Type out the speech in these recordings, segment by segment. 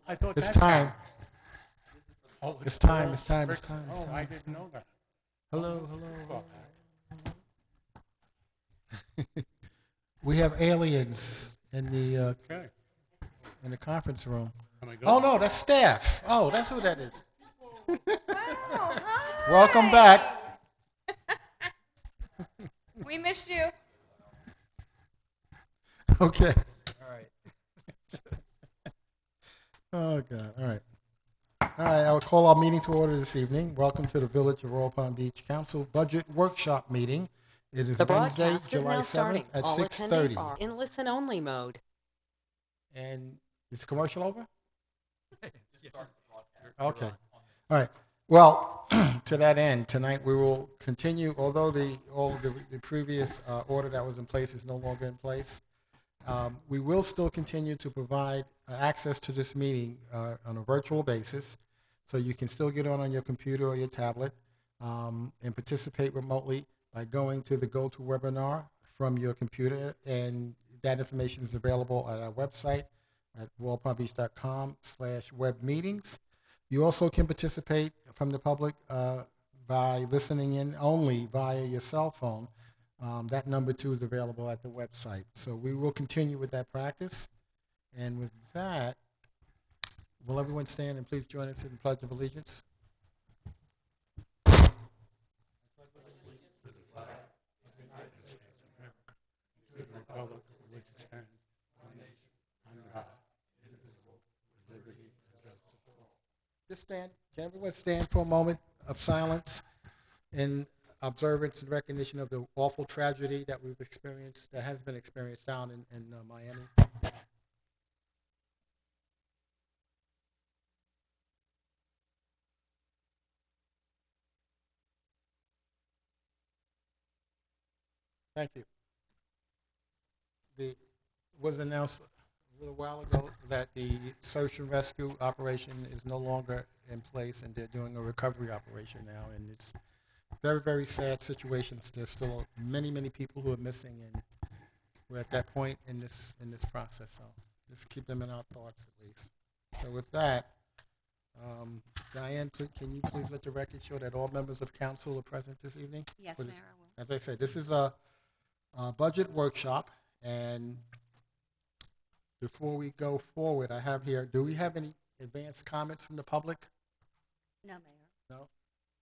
I thought It's that time. counted. Oh, It's time. It's time. It's strict- time. It's Oh, I time. didn't know that. Hello, hello, Well, hello. We have aliens in okay. the conference room. Am I good? Oh no, that's staff. Oh, that's who that is. Oh, hi. Welcome back. We missed you. Okay. All right. Oh God. All right. All right. I will call our meeting to order this evening. Welcome to the Village of Royal Palm Beach Council Budget Workshop Meeting. It is The Wednesday, broadcast is July now starting. 7th at All 6:30. attendees are in listen-only mode. And is the commercial over? Okay. All right. Well, to that end, tonight we will continue, although all the previous order that was in place is no longer in place, we will still continue to provide access to this meeting on a virtual basis. So you can still get on your computer or your tablet and participate remotely by going to the GoToWebinar from your computer. And that information is available at our website at royalpalmbeach.com/webmeetings. You also can participate from the public by listening in only via your cell phone. That number too is available at the website. So we will continue with that practice. And with that, will everyone stand and please join us in the Pledge of Allegiance? To the republic for which it stands, one nation, under God, indivisible, with liberty and justice for all. Just stand. Can everyone stand for a moment of silence in observance and recognition of the awful tragedy that we've experienced, that has been experienced down in Miami? Thank you. It was announced a little while ago that the search and rescue operation is no longer in place, and they're doing a recovery operation now, and it's very, very sad situations. There's still many, many people who are missing, and we're at that point in this process. So just keep them in our thoughts at least. So with that, Diane, can you please let the record show that all members of council are present this evening? Yes, For Mayor, this- I will. As I said, this is a budget workshop, and before we go forward, I have here, do we have any advanced comments from the public? No, Mayor. No?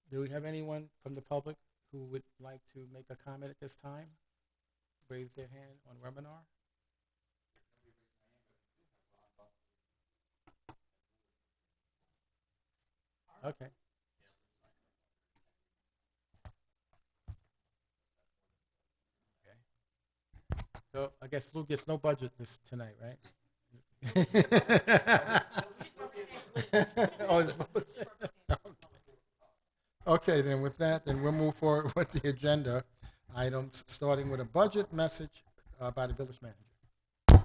Do we have anyone from the public who would like to make a comment at this time? Raise their hand on webinar. Okay. So I guess Lou gets no budget tonight, right? Oh, it's supposed to- Okay, then with that, then we'll move forward with the agenda items, starting with a budget message by the village manager. This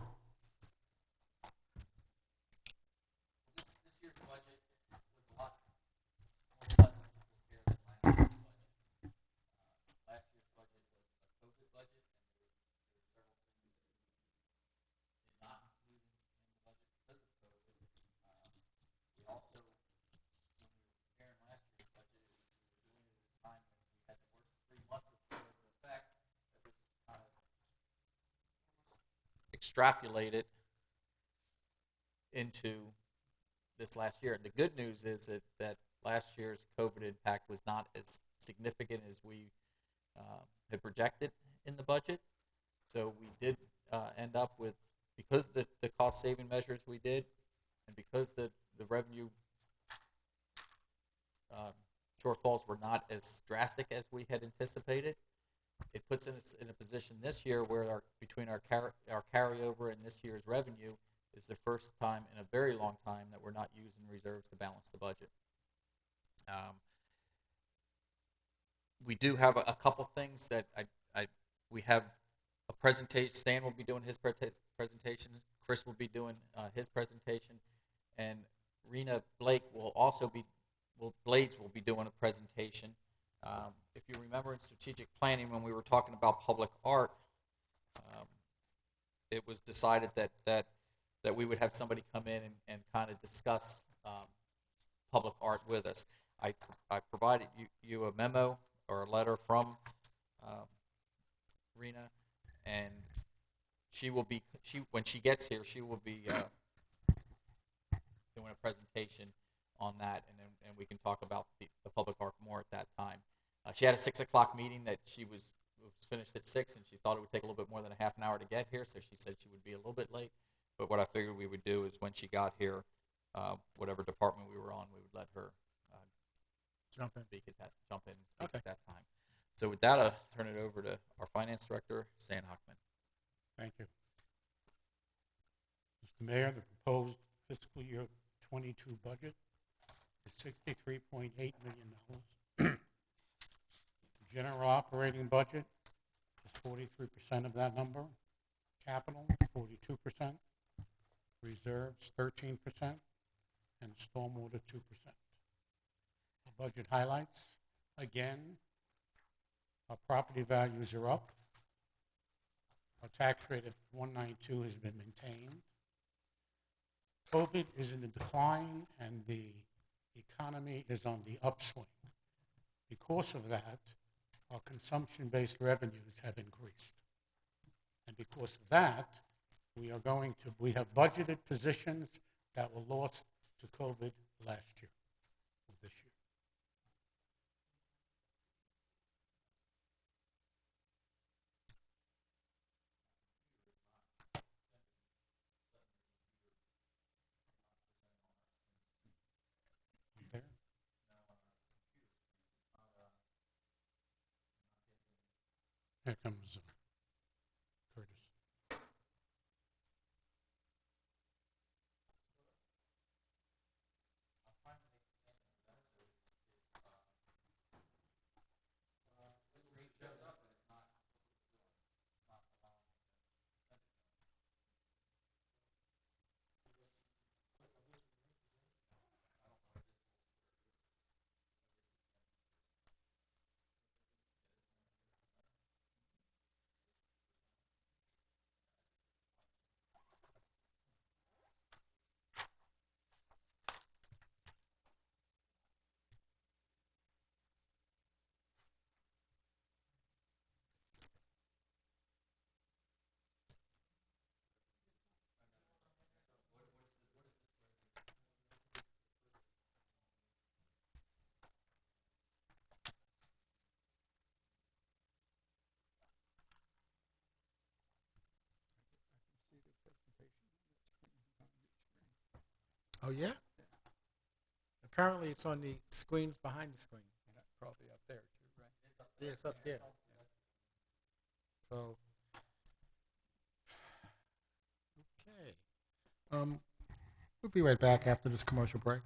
year's budget was a lot more pleasant compared to last year's budget. Last year's budget was a COVID budget, and there were several things that we did not include in the budget because of COVID. We also, when we were preparing last year's budget, we were doing it at a time when we had the worst 3 months of COVID effect. That was kind of extrapolated into this last year. And the good news is that last year's COVID impact was not as significant as we had projected in the budget. So we did end up with, because the cost-saving measures we did, and because the revenue shortfalls were not as drastic as we had anticipated, it puts us in a position this year where between our carryover and this year's revenue is the first time in a very long time that we're not using reserves to balance the budget. We do have a couple things that we have a presentation. Stan will be doing his presentation. Chris will be doing his presentation, and Rena Blake will also be. Blades will be doing a presentation. If you remember in strategic planning when we were talking about public art, it was decided that that we would have somebody come in and kind of discuss public art with us. I provided you a memo or a letter from Rena, and when she gets here, she will be doing a presentation on that, and we can talk about the public art more at that time. She had a 6 o'clock meeting that she was finished at 6, and she thought it would take a little bit more than a half an hour to get here, so she said she would be a little bit late. But what I figured we would do is when she got here, whatever department we were on, we would let her Jump in. jump in and speak Okay. at that time. So with that, I'll turn it over to our finance director, Stan Hockman. Thank you. Mr. Mayor, the proposed fiscal year 22 budget is $63.8 million. The general operating budget is 43% of that number. Capital, 42%. Reserves, 13%. And stormwater, 2%. The budget highlights, again, our property values are up. Our tax rate of 192 has been maintained. COVID is in the decline and the economy is on the upswing. Because of that, our consumption-based revenues have increased. And because of that, we have budgeted positions that were lost to COVID last year, or this year. There. Here comes Curtis. Oh, yeah? Apparently it's on the screens behind the screen. Probably up there too, right? Yeah, it's up there. So, okay. We'll be right back after this commercial break.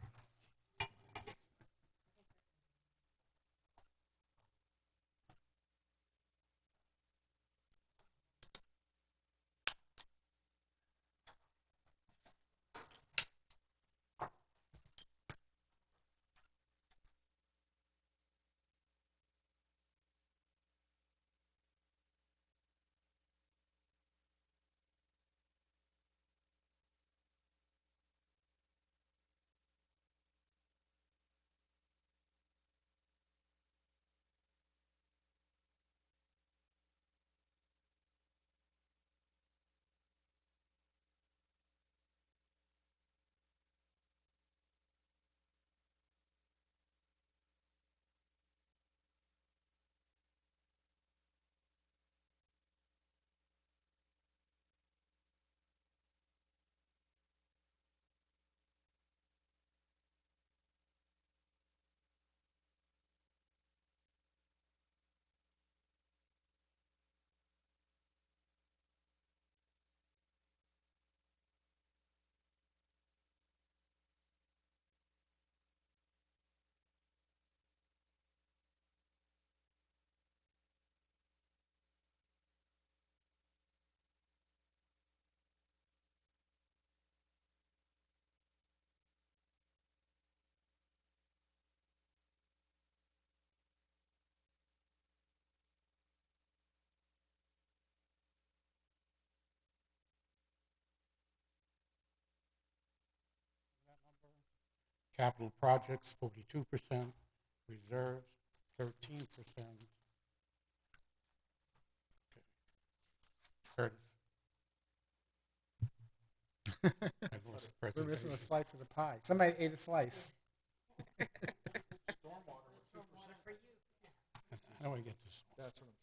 Capital projects, 42%. Reserves, 13%. Okay. Curtis. I've lost the We're missing a presentation. slice of the pie. Somebody ate a slice. How do I get this? That's what I'm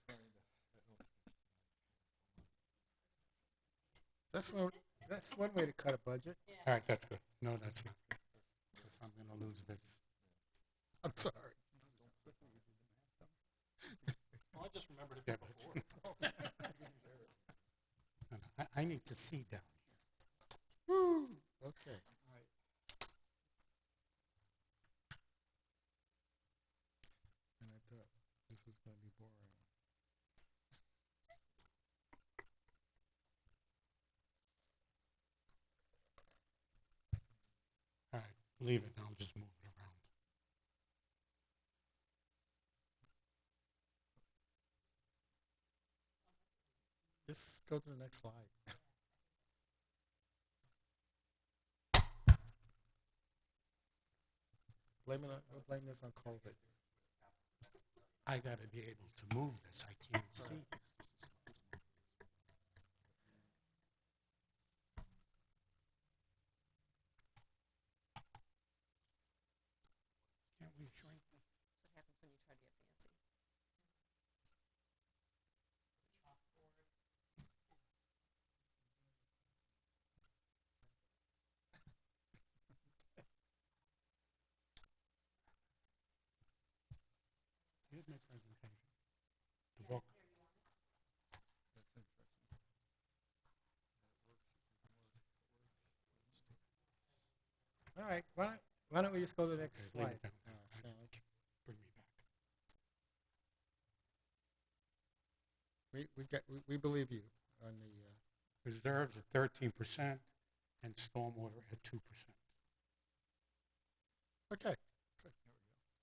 trying to. That's one way to cut a budget. All right, that's good. No, that's not good. Because I'm going to lose this. I'm sorry. Well, I just remembered it before. I need to see down here. Woo. Okay. And I thought this was going to be boring. All right, leave it. I'll just move it around. Just go to the next slide. Blame this on COVID. I got to be able to move this. I can't see. Can't we shrink this? What happens when you try to get fancy? Here's my presentation. The book. All right. Why don't we just go to the next Okay, leave slide? it down. Stanley. Bring me back. We believe you on the. Reserves at 13% and stormwater at 2%. Okay.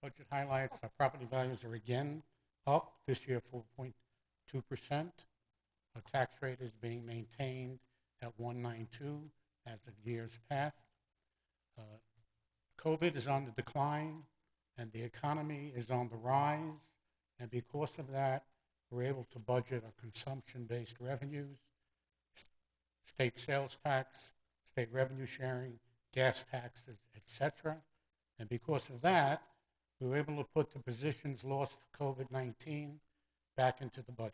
Budget highlights, our property values are again up, this year 4.2%. Our tax rate is being maintained at 192 as of years past. COVID is on the decline and the economy is on the rise, and because of that, we're able to budget our consumption-based revenues, state sales tax, state revenue sharing, gas taxes, etc. And because of that, we were able to put the positions lost to COVID-19 back into the budget.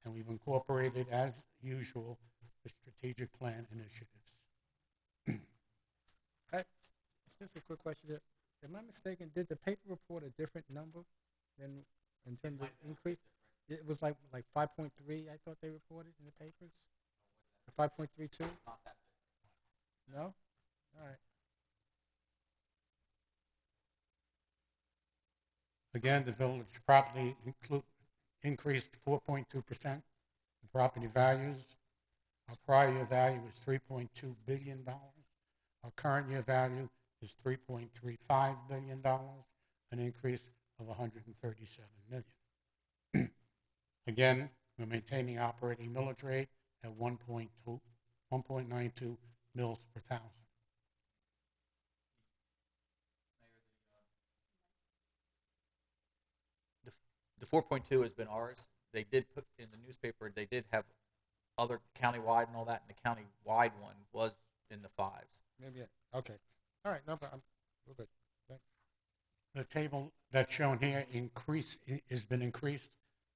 And we've incorporated, as usual, the strategic plan initiatives. Just a quick question. Am I mistaken? Did the paper report a different number than in terms of increase? It was like 5.3. I thought they reported in the papers. 5.32. Not that different. No. All right. Again, the village property increased 4.2% in property values. Our prior year value was $3.2 billion. Our current year value is $3.35 billion, an increase of $137 million. Again, we're maintaining operating millage rate at 1.92 mils per thousand. The 4.2 has been ours. They did put in the newspaper, they did have other countywide and all that, and the countywide one was in the fives. Maybe. Okay. All right. No, but we're good. Thanks. The table that's shown here has been increased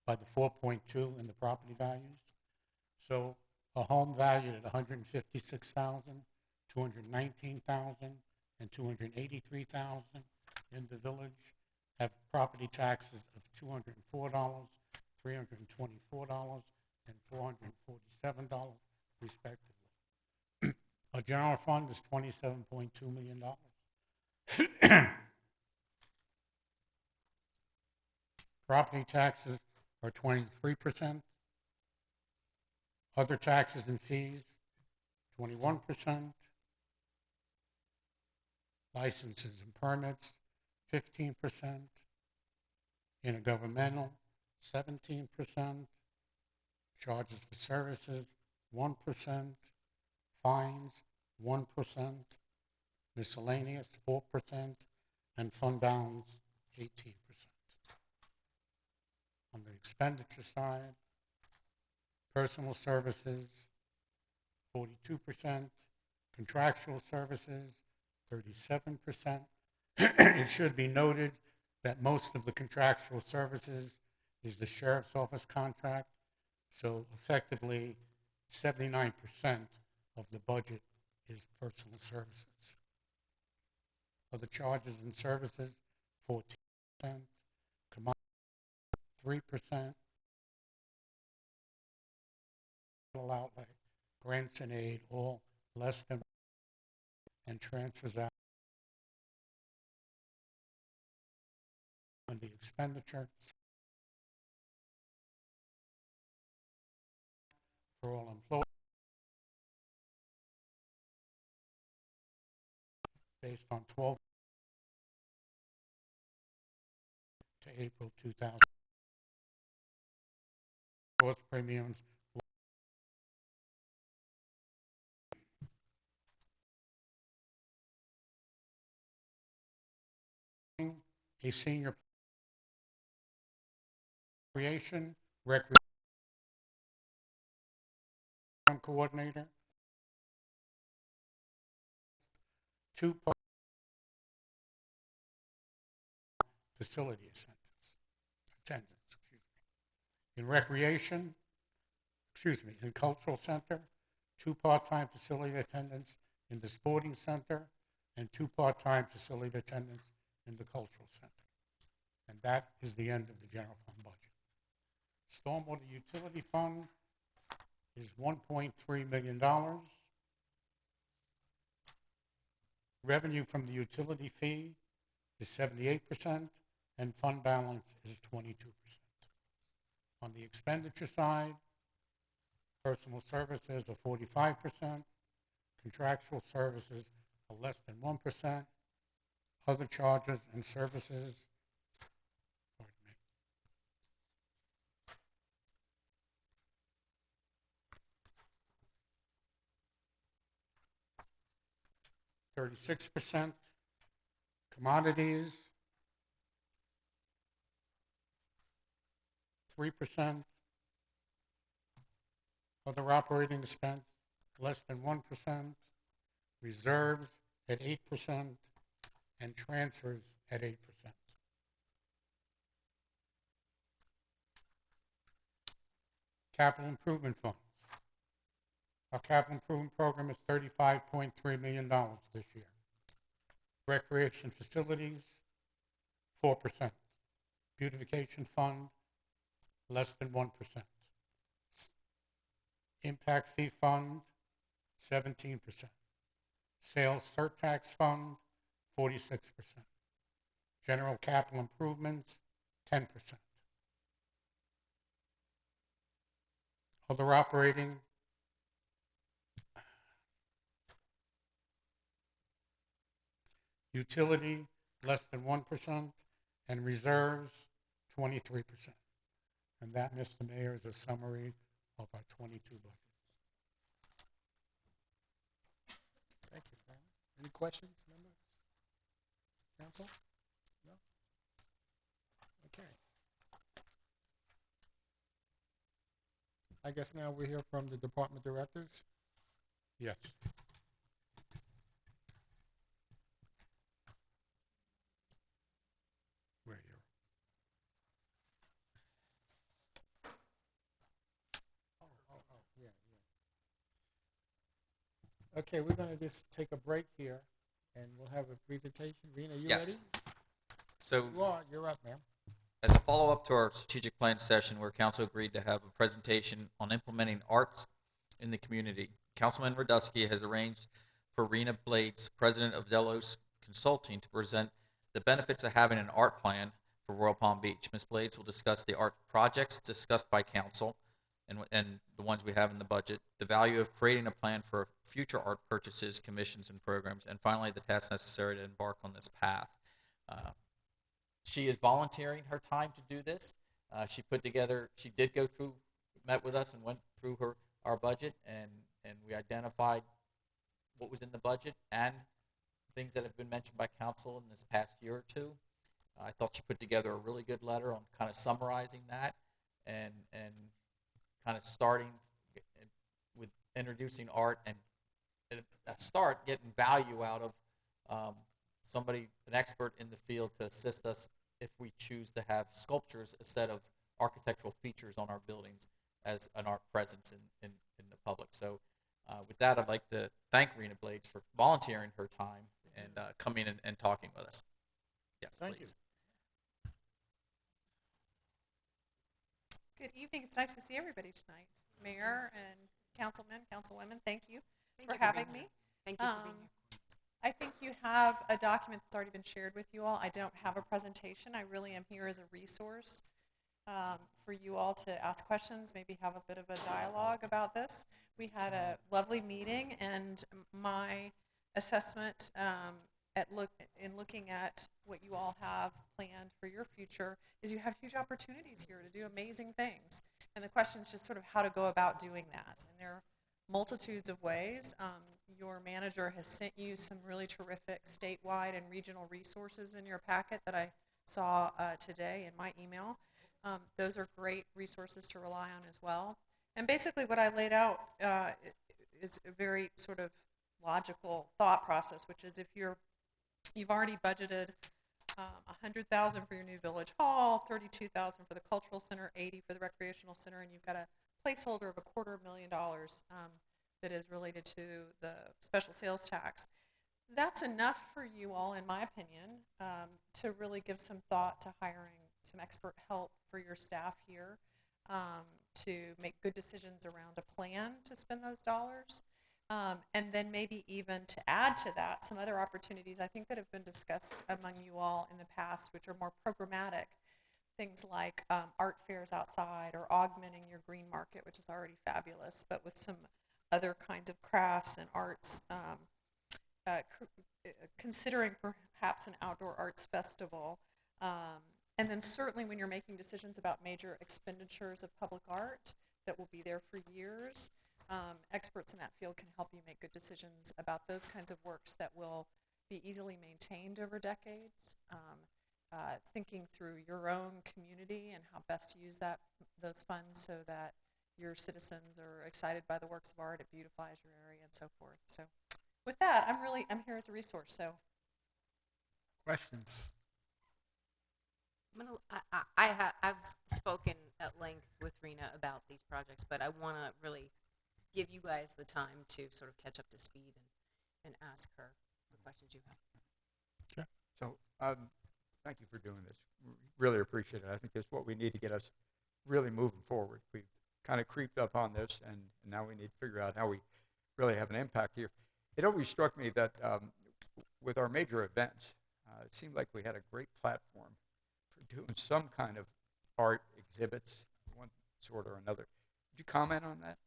by the 4.2 in the property values. So a home valued at $156,000, $219,000, and $283,000 in the village have property taxes of $204, $324, and $447 respectively. Our general fund is $27.2 million. Property taxes are 23%. Other taxes and fees, 21%. Licenses and permits, 15%. Intergovernmental, 17%. Charges for services, 1%. Fines, 1%. miscellaneous 4%, and fund balance 18%. On the expenditure side, personal services 42%, contractual services 37%. It should be noted that most of the contractual services is the sheriff's office contract, so effectively 79% of the budget is personal services. Other charges and services 14%, commodity 3%, total outlay, grants and aid, all less than, and transfers out. On the expenditure, for all employees, based on 12 to April 2000. Gross premiums a senior recreation coordinator, 2 facility attendants. In recreation, in cultural center, 2 part-time facility attendants in the sporting center, and 2 part-time facility attendants in the cultural center. And that is the end of the general fund budget. Stormwater utility fund is $1.3 million. Revenue from the utility fee is 78%, and fund balance is 22%. On the expenditure side, personal services are 45%, contractual services are less than 1%, other charges and services, 36%, commodities 3%, other operating expense less than 1%, reserves at 8%, and transfers at 8%. Capital improvement funds. Our capital improvement program is $35.3 million this year. Recreation facilities, 4%. Beautification fund, less than 1%. Impact fee fund, 17%. Sales surtax fund, 46%. General capital improvements, 10%. Other operating, utility, less than 1%, and reserves, 23%. And that, Mr. Mayor, is a summary of our 22 budget. Thank you, Stanley. Any questions, members? Council? No? Okay. I guess now we hear from the department directors. Yes. Where are you? Yeah. Okay, we're gonna just take a break here, and we'll have a presentation. Rena, you Yes. ready? So You are. You're up, ma'am. as a follow-up to our strategic plan session where council agreed to have a presentation on implementing arts in the community, Councilman Radusky has arranged for Rena Blades, president of Delos Consulting, to present the benefits of having an art plan for Royal Palm Beach. Ms. Blades will discuss the art projects discussed by council and the ones we have in the budget, the value of creating a plan for future art purchases, commissions, and programs, and finally, the tasks necessary to embark on this path. She is volunteering her time to do this. She did go through, met with us and went through our budget, and we identified what was in the budget and things that have been mentioned by council in this past year or two. I thought she put together a really good letter on kind of summarizing that and kind of starting with introducing art and start getting value out of somebody, an expert in the field, to assist us if we choose to have sculptures instead of architectural features on our buildings as an art presence in the public. So with that, I'd like to thank Rena Blades for volunteering her time and coming and talking with us. Yes, Thank please. Good evening. It's nice to see everybody tonight. Mayor and councilmen, councilwomen, thank you for having me. Thank you for being here. I think you have a document that's already been shared with you all. I don't have a presentation. I really am here as a resource for you all to ask questions, maybe have a bit of a dialogue about this. We had a lovely meeting, and my assessment in looking at what you all have planned for your future is you have huge opportunities here to do amazing things. And the question is just sort of how to go about doing that. And there are multitudes of ways. Your manager has sent you some really terrific statewide and regional resources in your packet that I saw today in my email. Those are great resources to rely on as well. And basically what I laid out is a very sort of logical thought process, which is if you've already budgeted $100,000 for your new village hall, $32,000 for the cultural center, $80,000 for the recreational center, and you've got a placeholder of $250,000 that is related to the special sales tax. That's enough for you all, in my opinion, to really give some thought to hiring some expert help for your staff here to make good decisions around a plan to spend those dollars. And then maybe even to add to that some other opportunities I think that have been discussed among you all in the past, which are more programmatic. Things like art fairs outside or augmenting your green market, which is already fabulous, but with some other kinds of crafts and arts, considering perhaps an outdoor arts festival. And then certainly when you're making decisions about major expenditures of public art that will be there for years, experts in that field can help you make good decisions about those kinds of works that will be easily maintained over decades. Thinking through your own community and how best to use those funds so that your citizens are excited by the works of art, it beautifies your area and so forth. So with that, I'm here as a resource. So Questions? I've spoken at length with Rena about these projects, but I want to really give you guys the time to sort of catch up to speed and ask her the questions you have. So thank you for doing this. Really appreciate it. I think it's what we need to get us really moving forward. We've kind of creeped up on this, and now we need to figure out how we really have an impact here. It always struck me that with our major events, it seemed like we had a great platform for doing some kind of art exhibits, one sort or another. Would you comment on that?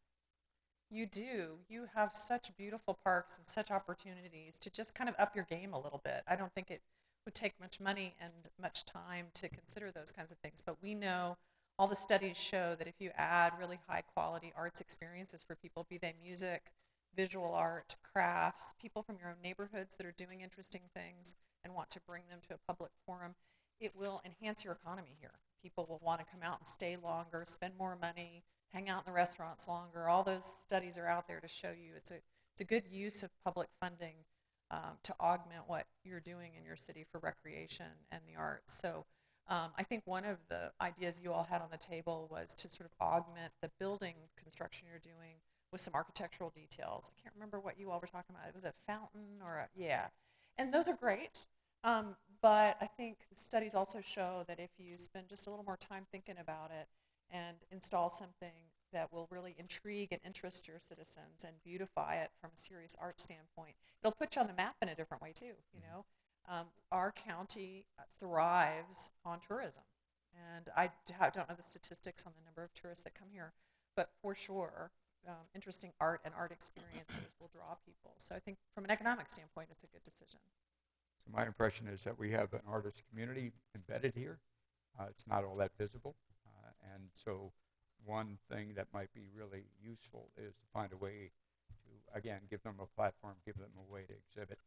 you do. You have such beautiful parks and such opportunities to just kind of up your game a little bit. I don't think it would take much money and much time to consider those kinds of things, but we know all the studies show that if you add really high quality arts experiences for people, be they music, visual art, crafts, people from your own neighborhoods that are doing interesting things and want to bring them to a public forum, it will enhance your economy here. People will want to come out and stay longer, spend more money, hang out in the restaurants longer. All those studies are out there to show you it's a good use of public funding to augment what you're doing in your city for recreation and the arts. So I think one of the ideas you all had on the table was to sort of augment the building construction you're doing with some architectural details. I can't remember what you all were talking about. It was a fountain or yeah. And those are great. But I think the studies also show that if you spend just a little more time thinking about it and install something that will really intrigue and interest your citizens and beautify it from a serious art standpoint, it'll put you on the map in a different way too, you know. Our county thrives on tourism. And I don't know the statistics on the number of tourists that come here, but for sure, interesting art and art experiences will draw people. So I think from an economic standpoint, it's a good decision. So my impression is that we have an artist community embedded here. It's not all that visible. And so one thing that might be really useful is to find a way to, again, give them a platform, give them a way to exhibit.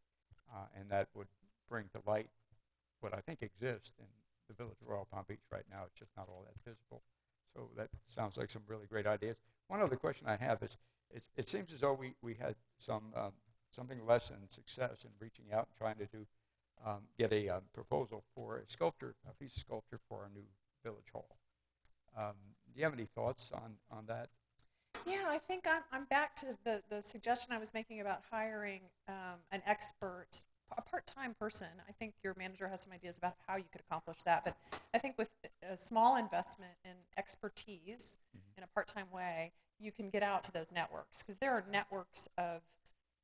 and that would bring to light what I think exists in the village of Royal Palm Beach right now. It's just not all that visible. So that sounds like some really great ideas. One other question I have is, it seems as though we had something less than success in reaching out and trying to get a proposal for a piece of sculpture for our new village hall. Do you have any thoughts on that? Yeah, I think I'm back to the suggestion I was making about hiring an expert, a part-time person. I think your manager has some ideas about how you could accomplish that, but I think with a small investment in expertise in a part-time way, you can get out to those networks, because there are networks of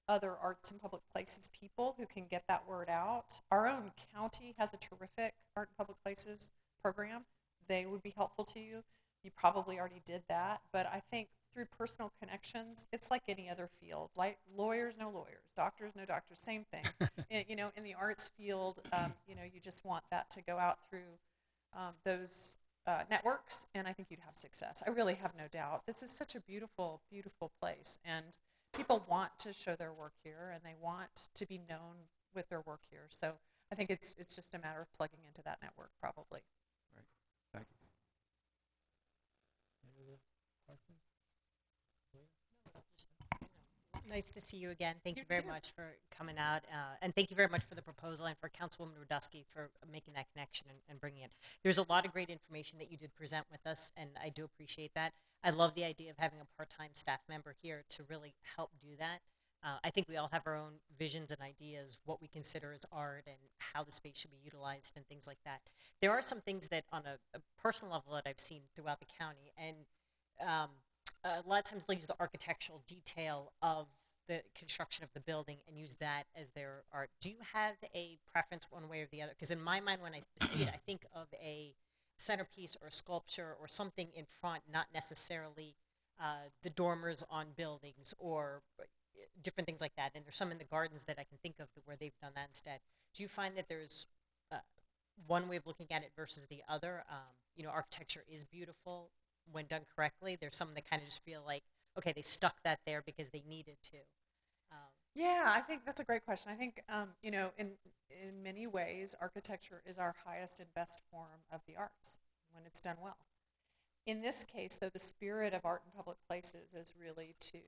other arts and public places people who can get that word out. Our own county has a terrific art and public places program. They would be helpful to you. You probably already did that, but I think through personal connections, it's like any other field. Like lawyers know lawyers, doctors know doctors, same thing. In the arts field, you just want that to go out through those networks, and I think you'd have success. I really have no doubt. This is such a beautiful, beautiful place, and people want to show their work here, and they want to be known with their work here. So I think it's just a matter of plugging into that network, probably. Right. Thank you. Any other questions? Nice to see you again. Thank You you very too. much for coming out. And thank you very much for the proposal, and for Councilwoman Radusky for making that connection and bringing it. There's a lot of great information that you did present with us, and I do appreciate that. I love the idea of having a part-time staff member here to really help do that. I think we all have our own visions and ideas, what we consider as art and how the space should be utilized and things like that. There are some things that on a personal level that I've seen throughout the county, and a lot of times they'll use the architectural detail of the construction of the building and use that as their art. Do you have a preference one way or the other? Because in my mind, when I see it, I think of a centerpiece or a sculpture or something in front, not necessarily the dormers on buildings or different things like that. And there's some in the gardens that I can think of where they've done that instead. Do you find that there's one way of looking at it versus the other? Architecture is beautiful when done correctly. There's some that kind of just feel like, okay, they stuck that there because they needed to. Yeah, I think that's a great question. I think, in many ways, architecture is our highest and best form of the arts when it's done well. In this case, though, the spirit of art in public places is really to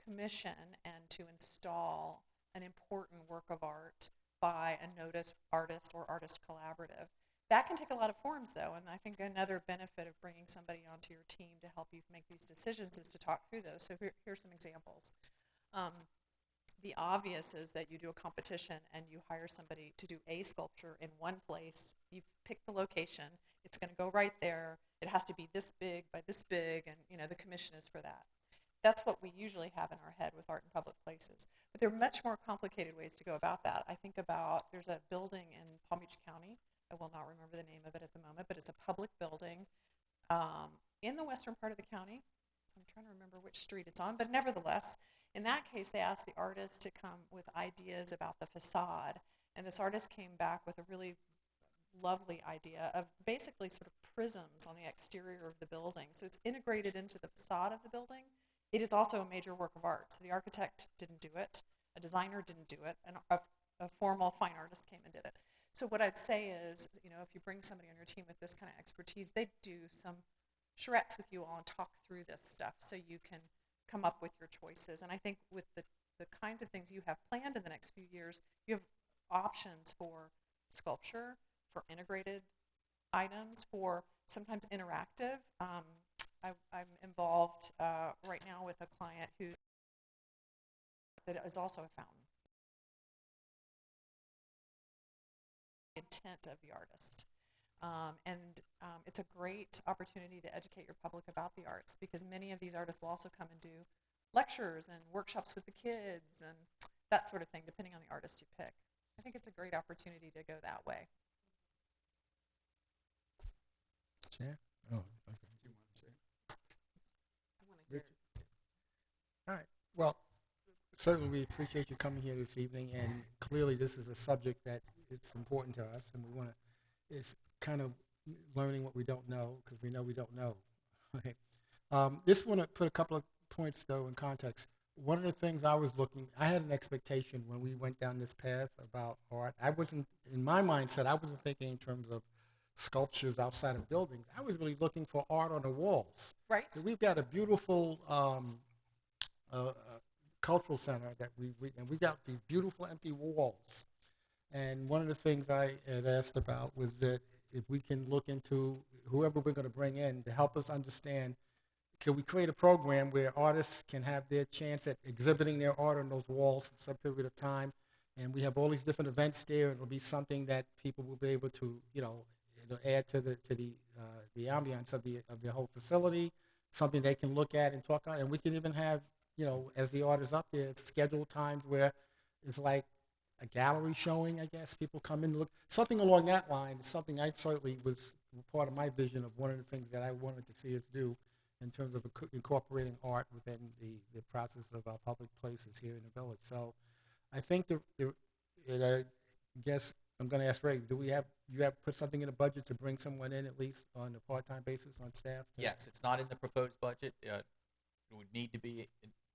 commission and to install an important work of art by a noticed artist or artist collaborative. That can take a lot of forms, though, and I think another benefit of bringing somebody onto your team to help you make these decisions is to talk through those. So here's some examples. The obvious is that you do a competition and you hire somebody to do a sculpture in one place. You've picked the location. It's going to go right there. It has to be this big by this big, and the commission is for that. That's what we usually have in our head with art in public places. But there are much more complicated ways to go about that. I think about, there's a building in Palm Beach County. I will not remember the name of it at the moment, but it's a public building in the western part of the county. So I'm trying to remember which street it's on, but nevertheless, in that case, they asked the artist to come with ideas about the facade, and this artist came back with a really lovely idea of basically sort of prisms on the exterior of the building. So it's integrated into the facade of the building. It is also a major work of art. So the architect didn't do it, a designer didn't do it, and a formal fine artist came and did it. So what I'd say is, if you bring somebody on your team with this kind of expertise, they do some charrettes with you all and talk through this stuff so you can come up with your choices. And I think with the kinds of things you have planned in the next few years, you have options for sculpture, for integrated items, for sometimes interactive. I'm involved right now with a client that is also a fountain. Intent of the artist. It's a great opportunity to educate your public about the arts, because many of these artists will also come and do lectures and workshops with the kids and that sort of thing, depending on the artist you pick. I think it's a great opportunity to go that way. Chair? Oh, okay. Do you want to say? I want to hear. All right. Well, certainly we appreciate you coming here this evening, and clearly this is a subject that it's important to us, and we want to, it's kind of learning what we don't know, because we know we don't know. Okay. Just want to put a couple of points, though, in context. one of the things I had an expectation when we went down this path about art. I wasn't, in my mindset, I wasn't thinking in terms of sculptures outside of buildings. I was really looking for art on the walls. Right. So we've got a beautiful cultural center that and we've got these beautiful empty walls. And one of the things I had asked about was that if we can look into whoever we're going to bring in to help us understand, can we create a program where artists can have their chance at exhibiting their art on those walls for some period of time? And we have all these different events there, and it'll be something that people will be able to, it'll add to the ambiance of the whole facility, something they can look at and talk about. And we can even have, as the art is up there, scheduled times where it's like a gallery showing, I guess. People come in and look. Something along that line is something I certainly was part of my vision of one of the things that I wanted to see us do in terms of incorporating art within the process of our public places here in the village. So I think I guess I'm going to ask Ray, you have put something in the budget to bring someone in at least on a part-time basis on staff? Yes, it's not in the proposed budget. It would need to be.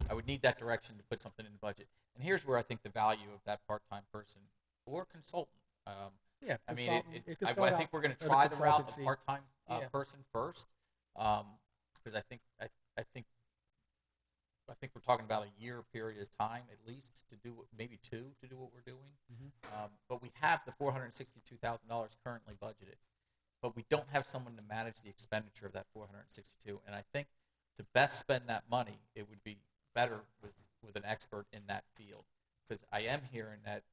I would need that direction to put something in the budget. And here's where I think the value of that part-time person or consultant. Yeah, I mean, I think we're going to at a try the route of consultancy. part-time Yeah. person first, because I think we're talking about a year period of time at least to do maybe 2 to do what we're doing. But we have the $462,000 currently budgeted, but we don't have someone to manage the expenditure of that 462. And I think to best spend that money, it would be better with an expert in that field, because I am hearing that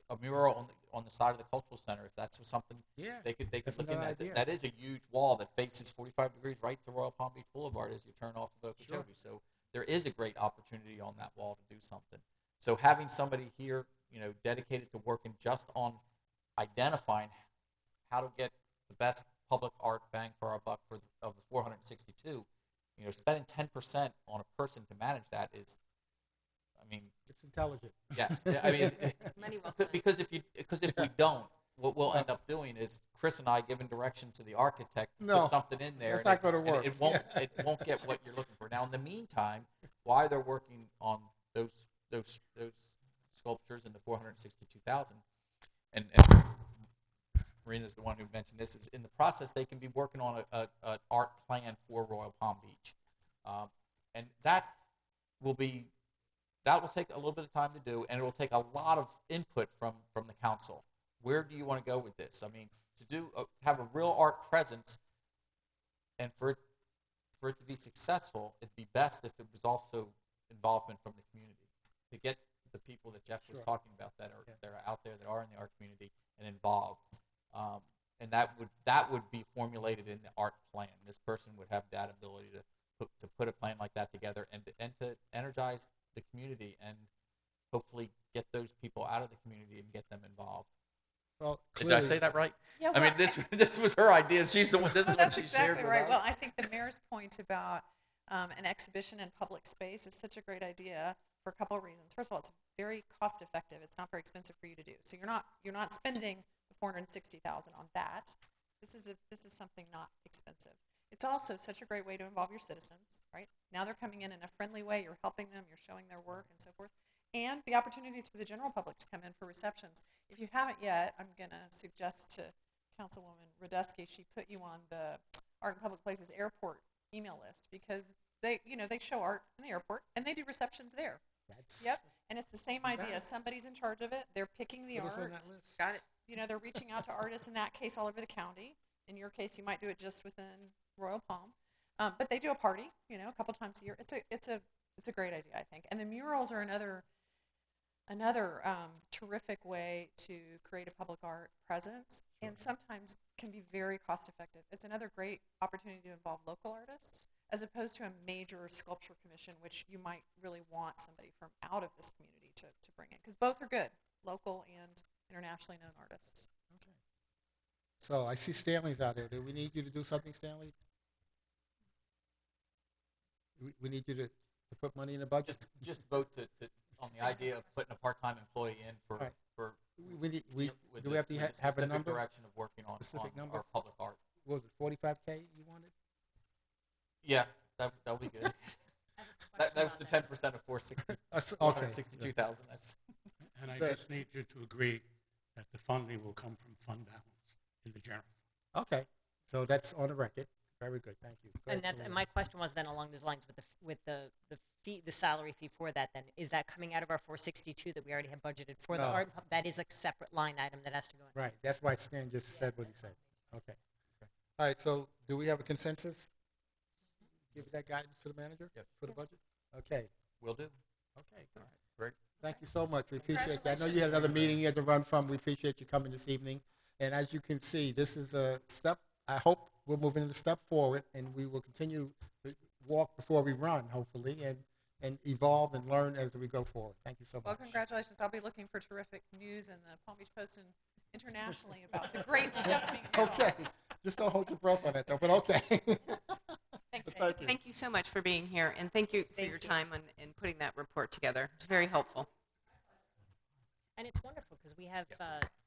a mural on the side of the cultural center, if that's something they could that's look in another at. idea. That is a huge wall that faces 45 degrees right to Royal Palm Beach Boulevard as you turn off of Okeechobee. Sure. So there is a great opportunity on that wall to do something. So having somebody here, dedicated to working just on identifying how to get the best public art bang for our buck of the 462, spending 10% on a person to manage that is, It's intelligent. yes. Money well spent. Because if we don't, what we'll end up doing is Chris and I giving direction to the architect to No, put something in there. that's and not gonna work. It won't get what you're looking for. Now, in the meantime, while they're working on those sculptures and the 462,000, and Marina's the one who mentioned this, is in the process they can be working on an art plan for Royal Palm Beach, and that will take a little bit of time to do, and it will take a lot of input from the council. Where do you want to go with this? Have a real art presence, and for it to be successful, it'd be best if it was also involvement from the community to get the people that Jeff was Sure. talking about that are out there, that are in the art community and involved. And that would be formulated in the art plan. This person would have that ability to put a plan like that together and to energize the community and hopefully get those people out of the community and get them involved. Well, Did I say that right? Yeah, I mean, this was her idea. She's the one. This is what that's she exactly shared with right. us. Well, I think the mayor's point about an exhibition in public space is such a great idea for a couple of reasons. First of all, it's very cost effective. It's not very expensive for you to do. So you're not spending the $460,000 on that. This is something not expensive. It's also such a great way to involve your citizens, right? Now they're coming in a friendly way. You're helping them. You're showing their work and so forth. And the opportunities for the general public to come in for receptions. If you haven't yet, I'm going to suggest to Councilwoman Radesky, she put you on the Art and Public Places Airport email list, because they show art in the airport and they do receptions there. Yep. And it's the same You got idea. it. Somebody's in charge of it. They're picking the Put us on art. that list. Got it. They're reaching out to artists, in that case, all over the county. In your case, you might do it just within Royal Palm. But they do a party, a couple times a year. It's a great idea, I think. And the murals are another terrific way to create a public art presence, and sometimes can be very cost effective. It's another great opportunity to involve local artists, as opposed to a major sculpture commission, which you might really want somebody from out of this community to bring in, because both are good, local and internationally known artists. Okay. So I see Stanley's out there. Do we need you to do something, Stanley? We need you to put money in the budget? Just vote on the idea of putting a part-time employee in Right. for Do we have to with the have a specific number? direction of working on Specific number? our public art. What was it, 45K you wanted? Yeah, that'll be good. That was the 10% of 460, Okay. 462,000. That's And I Good. just need you to agree that the funding will come from fund balance in the general. Okay, so that's on the record. Very good, thank you. Go And ahead, that's, and Selena. my question was then along those lines with the fee, the salary fee for that then, is that coming out of our 462 that we already have budgeted for the No. art? That is a separate line item that has to go in. Right, that's why Stan just said what he said. Okay. All right, so do we have a consensus? Give that guidance to the manager Yep. for the budget? Okay, will do. okay, good. Great. Thank you so much. We appreciate that. I know you had another meeting you had to run from. We appreciate you coming this evening. And as you can see, this is a step. I hope we're moving a step forward, and we will continue to walk before we run, hopefully, and evolve and learn as we go forward. Thank you so Well, much. congratulations. I'll be looking for terrific news in the Palm Beach Post and internationally about the great stuff being done. Okay, just don't hold your breath on that, though, but okay. Thank you. Thank you. Thank you so much for being here, and thank you for your time in putting that report together. It's very helpful. And it's wonderful because we have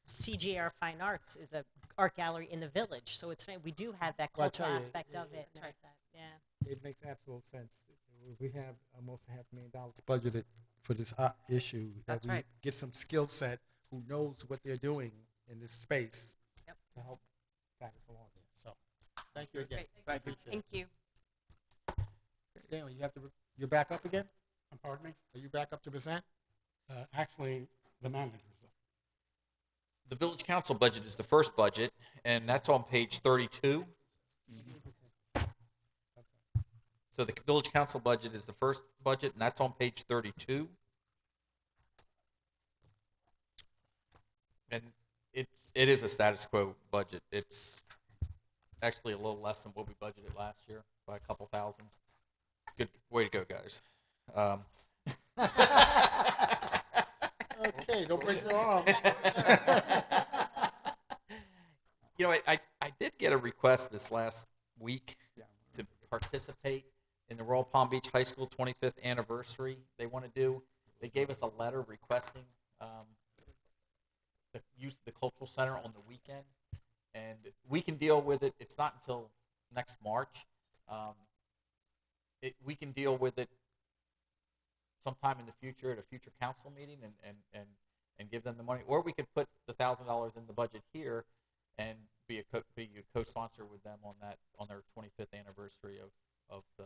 CGR Fine Arts is a art gallery in the village, so it's we do have that Well, I cultural tell you, aspect of it. That's right. Yeah. It makes absolute sense. We have almost $500,000 budgeted for this issue. That That's we right. get some skill set who knows what they're doing in this space Yep. to help guide us along here. So, thank you again. Great. Thank you. Appreciate Thank you. it. Stanley, you're back up again? Pardon me? Are you back up to present? Actually, the manager's up. The village council budget is the first budget, and that's on page 32. So the village council budget is the first budget, and that's on page 32. And it is a status quo budget. It's actually a little less than what we budgeted last year by a couple thousand. Good way to go, guys. Okay, don't break your arm. You know, I did get a request this last week to participate in the Royal Palm Beach High School 25th anniversary. They gave us a letter requesting the use of the cultural center on the weekend, and we can deal with it. It's not until next March. We can deal with it sometime in the future at a future council meeting and give them the money, or we could put the $1,000 in the budget here and be a co-sponsor with them on their 25th anniversary of the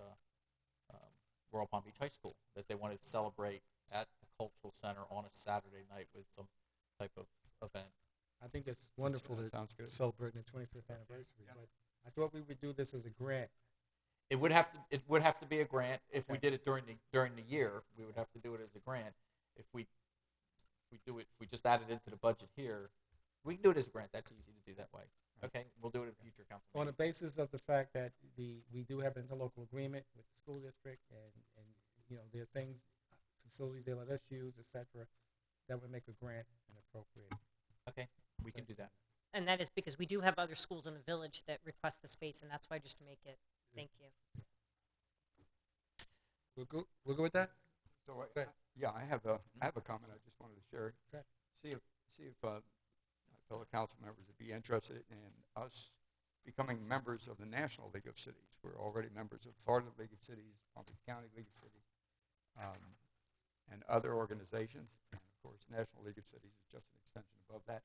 Royal Palm Beach High School that they wanted to celebrate at the cultural center on a Saturday night with some type of event. I think it's wonderful That to sounds good. celebrate the 25th anniversary, but I thought we would do this as a grant. It would have to be a grant. If we did it during the year, we would have to do it as a grant. If we just add it into the budget here, we can do it as a grant. That's easy to do that way. Okay, we'll do it at a future council On the meeting. basis of the fact that we do have an interlocal agreement with the school district, and there are things, facilities they let us use, et cetera, that would make a grant inappropriate. Okay, we can do that. And that is because we do have other schools in the village that request the space, and that's why just to make it. Thank you. We'll go with that? So, Good. yeah, I have a comment I just wanted to share. Okay. See if fellow council members would be interested in us becoming members of the National League of Cities. We're already members of Florida League of Cities, Palm Beach County League of Cities, and other organizations. And of course, National League of Cities is just an extension above that.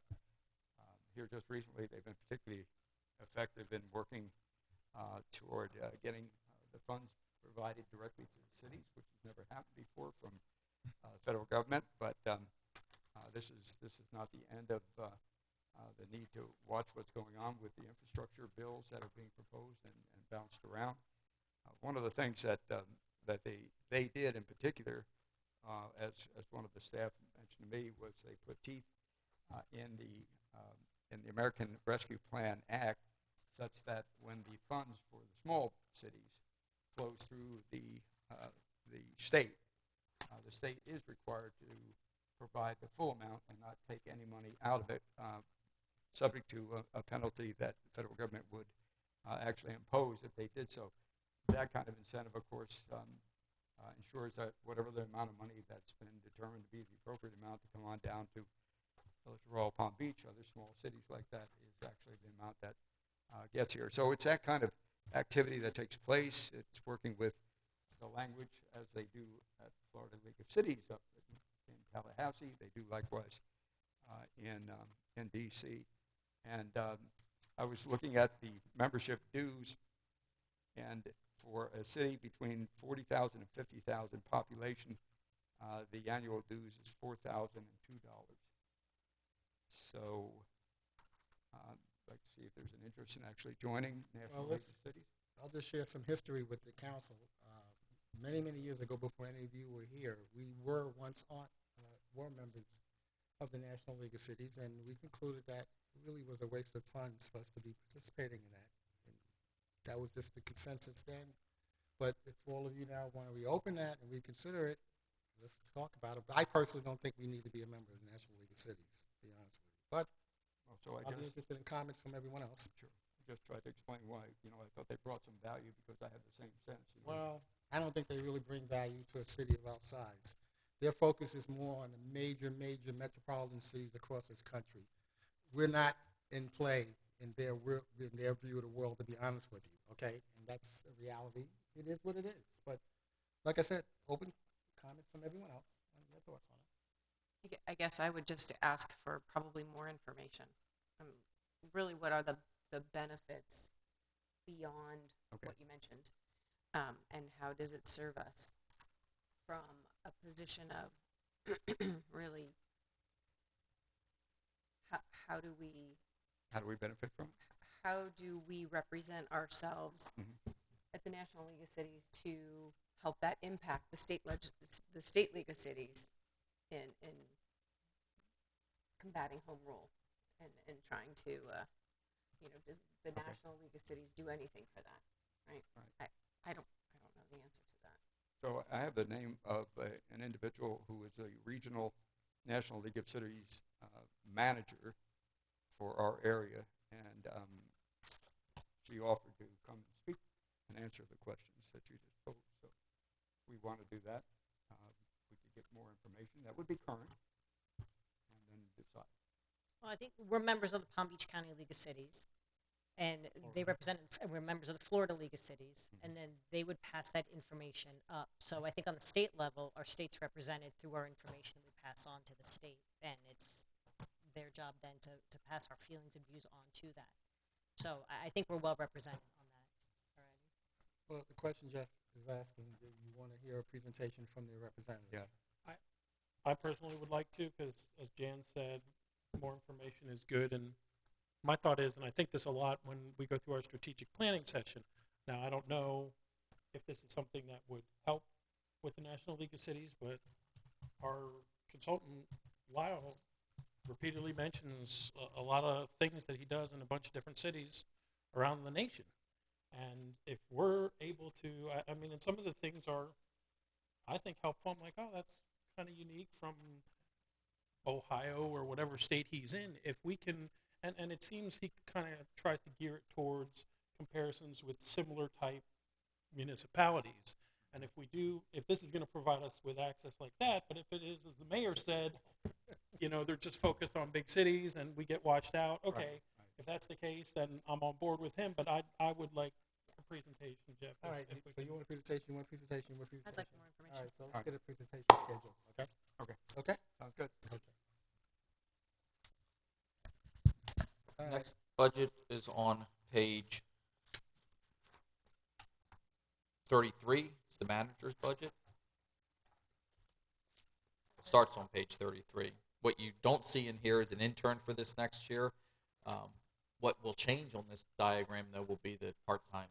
Here just recently, they've been particularly effective in working toward getting the funds provided directly to the cities, which has never happened before from the federal government. But this is not the end of the need to watch what's going on with the infrastructure bills that are being proposed and bounced around. One of the things that they did in particular, as one of the staff mentioned to me, was they put teeth in the American Rescue Plan Act, such that when the funds for the small cities flows through the state is required to provide the full amount and not take any money out of it, subject to a penalty that the federal government would actually impose if they did so. That kind of incentive, of course, ensures that whatever the amount of money that's been determined to be the appropriate amount to come on down to Royal Palm Beach, other small cities like that, is actually the amount that gets here. So it's that kind of activity that takes place. It's working with the language as they do at Florida League of Cities up in Tallahassee. They do likewise in D.C. And I was looking at the membership dues, and for a city between 40,000 and 50,000 population, the annual dues is $4,002. So I'd like to see if there's an interest in actually joining National Well, League of Cities. I'll just share some history with the council. Many, many years ago, before any of you were here, we were once were members of the National League of Cities, and we concluded that it really was a waste of funds for us to be participating in that. And that was just the consensus then. But if all of you now want to reopen that and reconsider it, let's talk about it. But I personally don't think we need to be a member of the National League of Cities, to be honest with you. But So I'll be interested in comments from everyone else. Sure. I just tried to explain why, I thought they brought some value because I had the same sense. Well, I don't think they really bring value to a city of our size. Their focus is more on the major metropolitan cities across this country. We're not in play in their view of the world, to be honest with you, okay? And that's a reality. It is what it is. But like I said, open comments from everyone else and their thoughts on it. I guess I would just ask for probably more information. Really, what are the benefits beyond what you mentioned? And how does it serve us from a position of really, how do we benefit from it? how do we represent ourselves at the National League of Cities to help that impact the state League of Cities in combating home rule and trying to, does the National League of Cities do anything for that, right? I don't know the answer to that. So I have the name of an individual who is a regional National League of Cities manager for our area, and she offered to come and speak and answer the questions that you just posed. So we want to do that. We could get more information. That would be current, and then decide. Well, I think we're members of the Palm Beach County League of Cities, and they represent, and we're members of the Florida League of Cities, and then they would pass that information up. So I think on the state level, our state's represented through our information that we pass on to the state, and it's their job then to pass our feelings and views on to that. So I think we're well represented on that already. Well, the question Jeff is asking, do you want to hear a presentation from the representative? Yeah. I personally would like to, because as Jan said, more information is good. And my thought is, and I think this a lot when we go through our strategic planning session. Now, I don't know if this is something that would help with the National League of Cities, but our consultant, Lyle, repeatedly mentions a lot of things that he does in a bunch of different cities around the nation. And if we're able to, I mean, and some of the things are, I think, helpful. I'm like, oh, that's kind of unique from Ohio or whatever state he's in. If we can, and it seems he kind of tries to gear it towards comparisons with similar type municipalities. And if this is going to provide us with access like that, but if it is, as the mayor said, they're just focused on big cities and we get watched out. Okay, Right. If that's the case, then I'm on board with him. But I would like a presentation, Jeff. All right, if we so can. you want a presentation, you want a presentation, you want a presentation? I'd like more information. All right, so let's All right. get a presentation scheduled, okay? Okay. Okay? Sounds good. Okay. All right. Next budget is on page 33. It's the manager's budget. Starts on page 33. What you don't see in here is an intern for this next year. What will change on this diagram, though, will be the part-time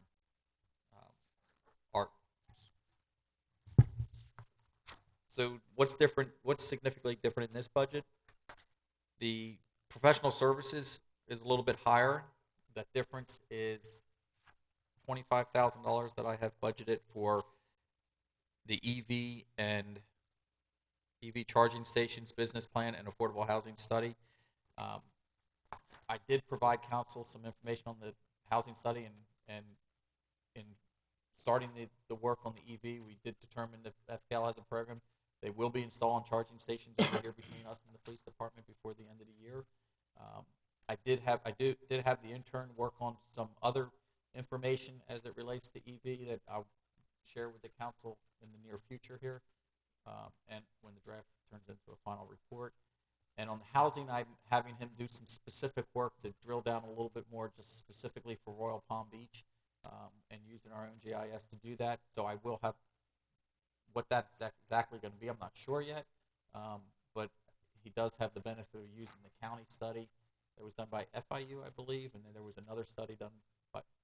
art. So what's different? What's significantly different in this budget? The professional services is a little bit higher. That difference is $25,000 that I have budgeted for the EV and EV charging stations business plan and affordable housing study. I did provide council some information on the housing study, and in starting the work on the EV, we did determine that FPL has a program. They will be installing charging stations over here between us and the police department before the end of the year. I did have the intern work on some other information as it relates to EV that I share with the council in the near future here, and when the draft turns into a final report. And on the housing, I'm having him do some specific work to drill down a little bit more, just specifically for Royal Palm Beach, and using our own GIS to do that. So I will have what that's exactly going to be. I'm not sure yet, but he does have the benefit of using the county study that was done by FIU, I believe, and then there was another study done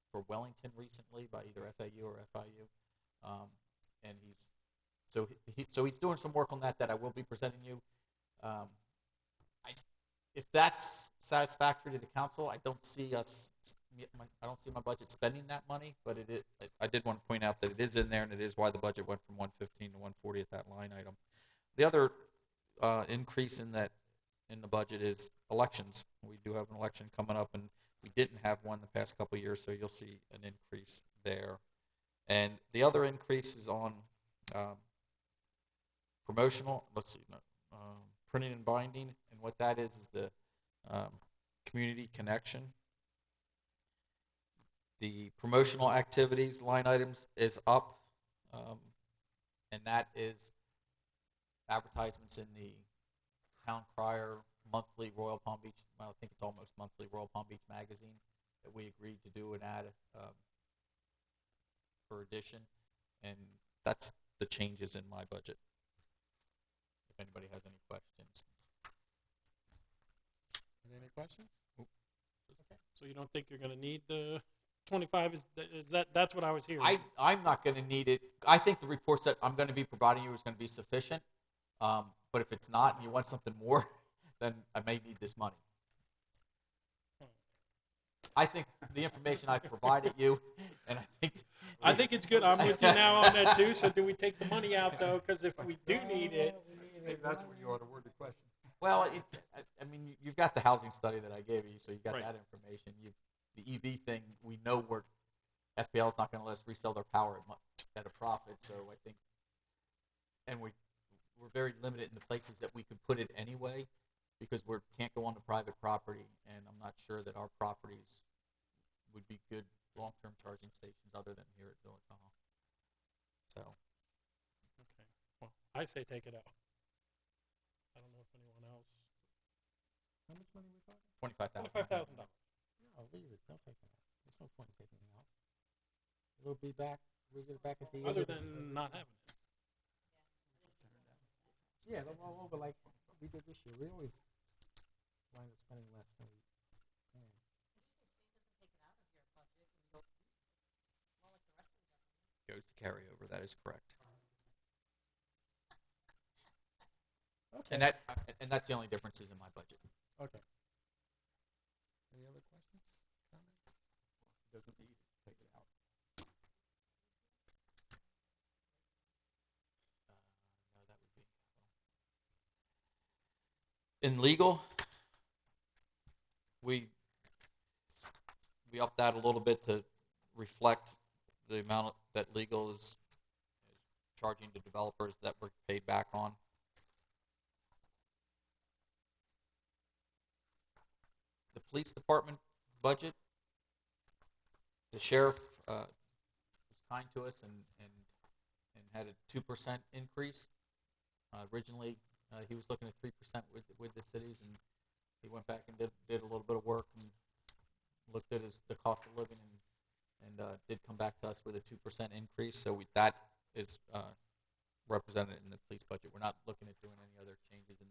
for Wellington recently by either FAU or FIU, and he's doing some work on that I will be presenting you. If that's satisfactory to the council, I don't see my budget spending that money, but I did want to point out that it is in there, and it is why the budget went from 115 to 140 at that line item. The other increase in the budget is elections. We do have an election coming up, and we didn't have one the past couple of years, so you'll see an increase there. And the other increase is on promotional. Printing and binding, and what that is the community connection. The promotional activities line items is up, and that is advertisements in the Town Crier monthly Royal Palm Beach, well, I think it's almost monthly Royal Palm Beach magazine that we agreed to do an ad per edition, and that's the changes in my budget. If anybody has any questions. Any questions? So you don't think you're going to need the 25? That's what I was hearing? I'm not going to need it. I think the reports that I'm going to be providing you is going to be sufficient. But if it's not and you want something more, then I may need this money. I think the information I've provided you, and I think it's good. I'm with you now on that too. So do we take the money out though? Because if we do need it, Maybe that's where you ought to word the question. well, I mean, you've got the housing study that I gave you, so you got Right. that information. The EV thing, we know FPL is not going to let us resell their power at a profit. So I think, and we're very limited in the places that we could put it anyway, because we can't go onto private property, and I'm not sure that our properties would be good long-term charging stations other than here at Village Hall. So, okay. Well, I say take it out. I don't know if anyone else. How much money we talking? $25,000. No, leave it. Don't take it out. There's no point in taking it out. We'll be back. We'll get it back at the end. Other of the- than not having it. Yeah, they'll roll over like we did this year. We always wind up spending less than we can. goes to carryover. That is correct. Okay. And that's the only differences in my budget. Okay. Any other questions, comments? Doesn't need to take it out. No, that would be in legal. We upped that a little bit to reflect the amount that legal is charging to developers that we're paid back on. The police department budget, the sheriff was kind to us and had a 2% increase. Originally, he was looking at 3% with the cities, and he went back and did a little bit of work and looked at the cost of living and did come back to us with a 2% increase. So that is represented in the police budget. We're not looking at doing any other changes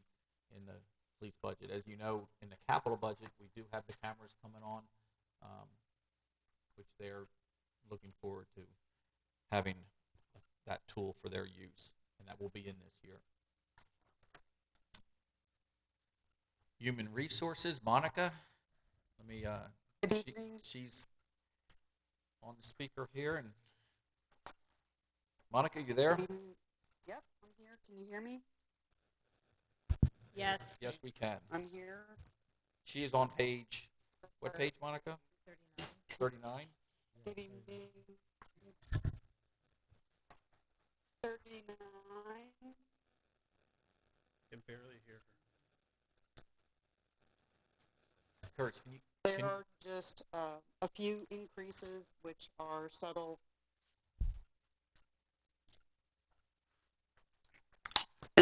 in the police budget. As you know, in the capital budget, we do have the cameras coming on, which they're looking forward to having that tool for their use, and that will be in this year. Human resources, Monica. Let me. She's on the speaker here, and Monica, you there? Yep, I'm here. Can you hear me? Yes. Yes, we can. I'm here. She is on page. What page, Monica? 39. Good evening. 39. Can barely hear her. Courage, can you? There are just a few increases which are subtle.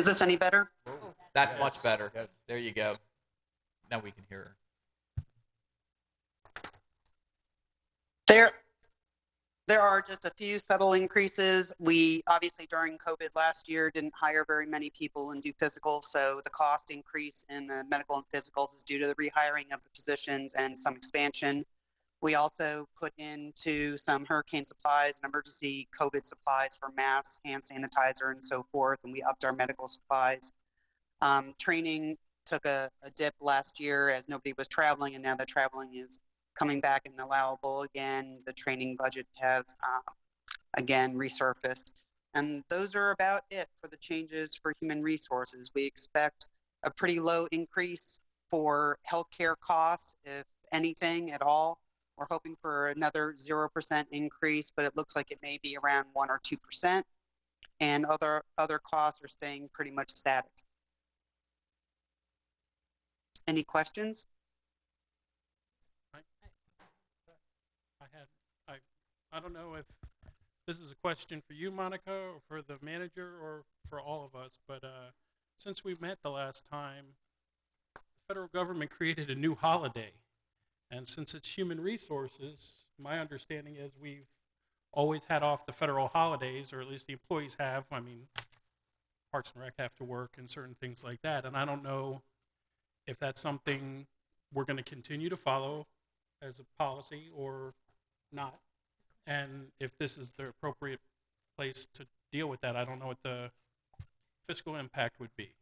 Is this any better? That's much better. There you go. Now we can hear her. There are just a few subtle increases. We obviously during COVID last year didn't hire very many people and do physicals, so the cost increase in the medical and physicals is due to the rehiring of the positions and some expansion. We also put into some hurricane supplies and emergency COVID supplies for masks, hand sanitizer, and so forth, and we upped our medical supplies. Training took a dip last year as nobody was traveling, and now the traveling is coming back and allowable again. The training budget has again resurfaced. And those are about it for the changes for human resources. We expect a pretty low increase for healthcare costs, if anything at all. We're hoping for another 0% increase, but it looks like it may be around 1 or 2%. And other costs are staying pretty much static. Any questions? I don't know if this is a question for you, Monica, or for the manager, or for all of us, but since we met the last time, the federal government created a new holiday. And since it's human resources, my understanding is we've always had off the federal holidays, or at least the employees have. I mean, Parks and Rec have to work and certain things like that. And I don't know if that's something we're going to continue to follow as a policy or not. And if this is the appropriate place to deal with that, I don't know what the fiscal impact would be.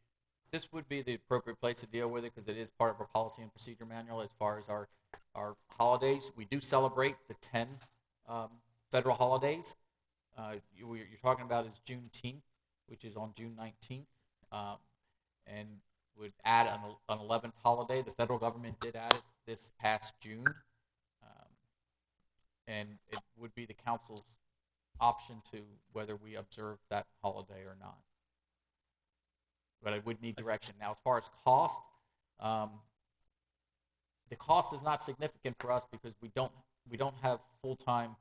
This would be the appropriate place to deal with it because it is part of our policy and procedure manual as far as our holidays. We do celebrate the 10 federal holidays. You're talking about is Juneteenth, which is on June 19th, and would add an 11th holiday. The federal government did add it this past June. And it would be the council's option to whether we observe that holiday or not. But I would need direction. Now, as far as cost, the cost is not significant for us because we don't have full-time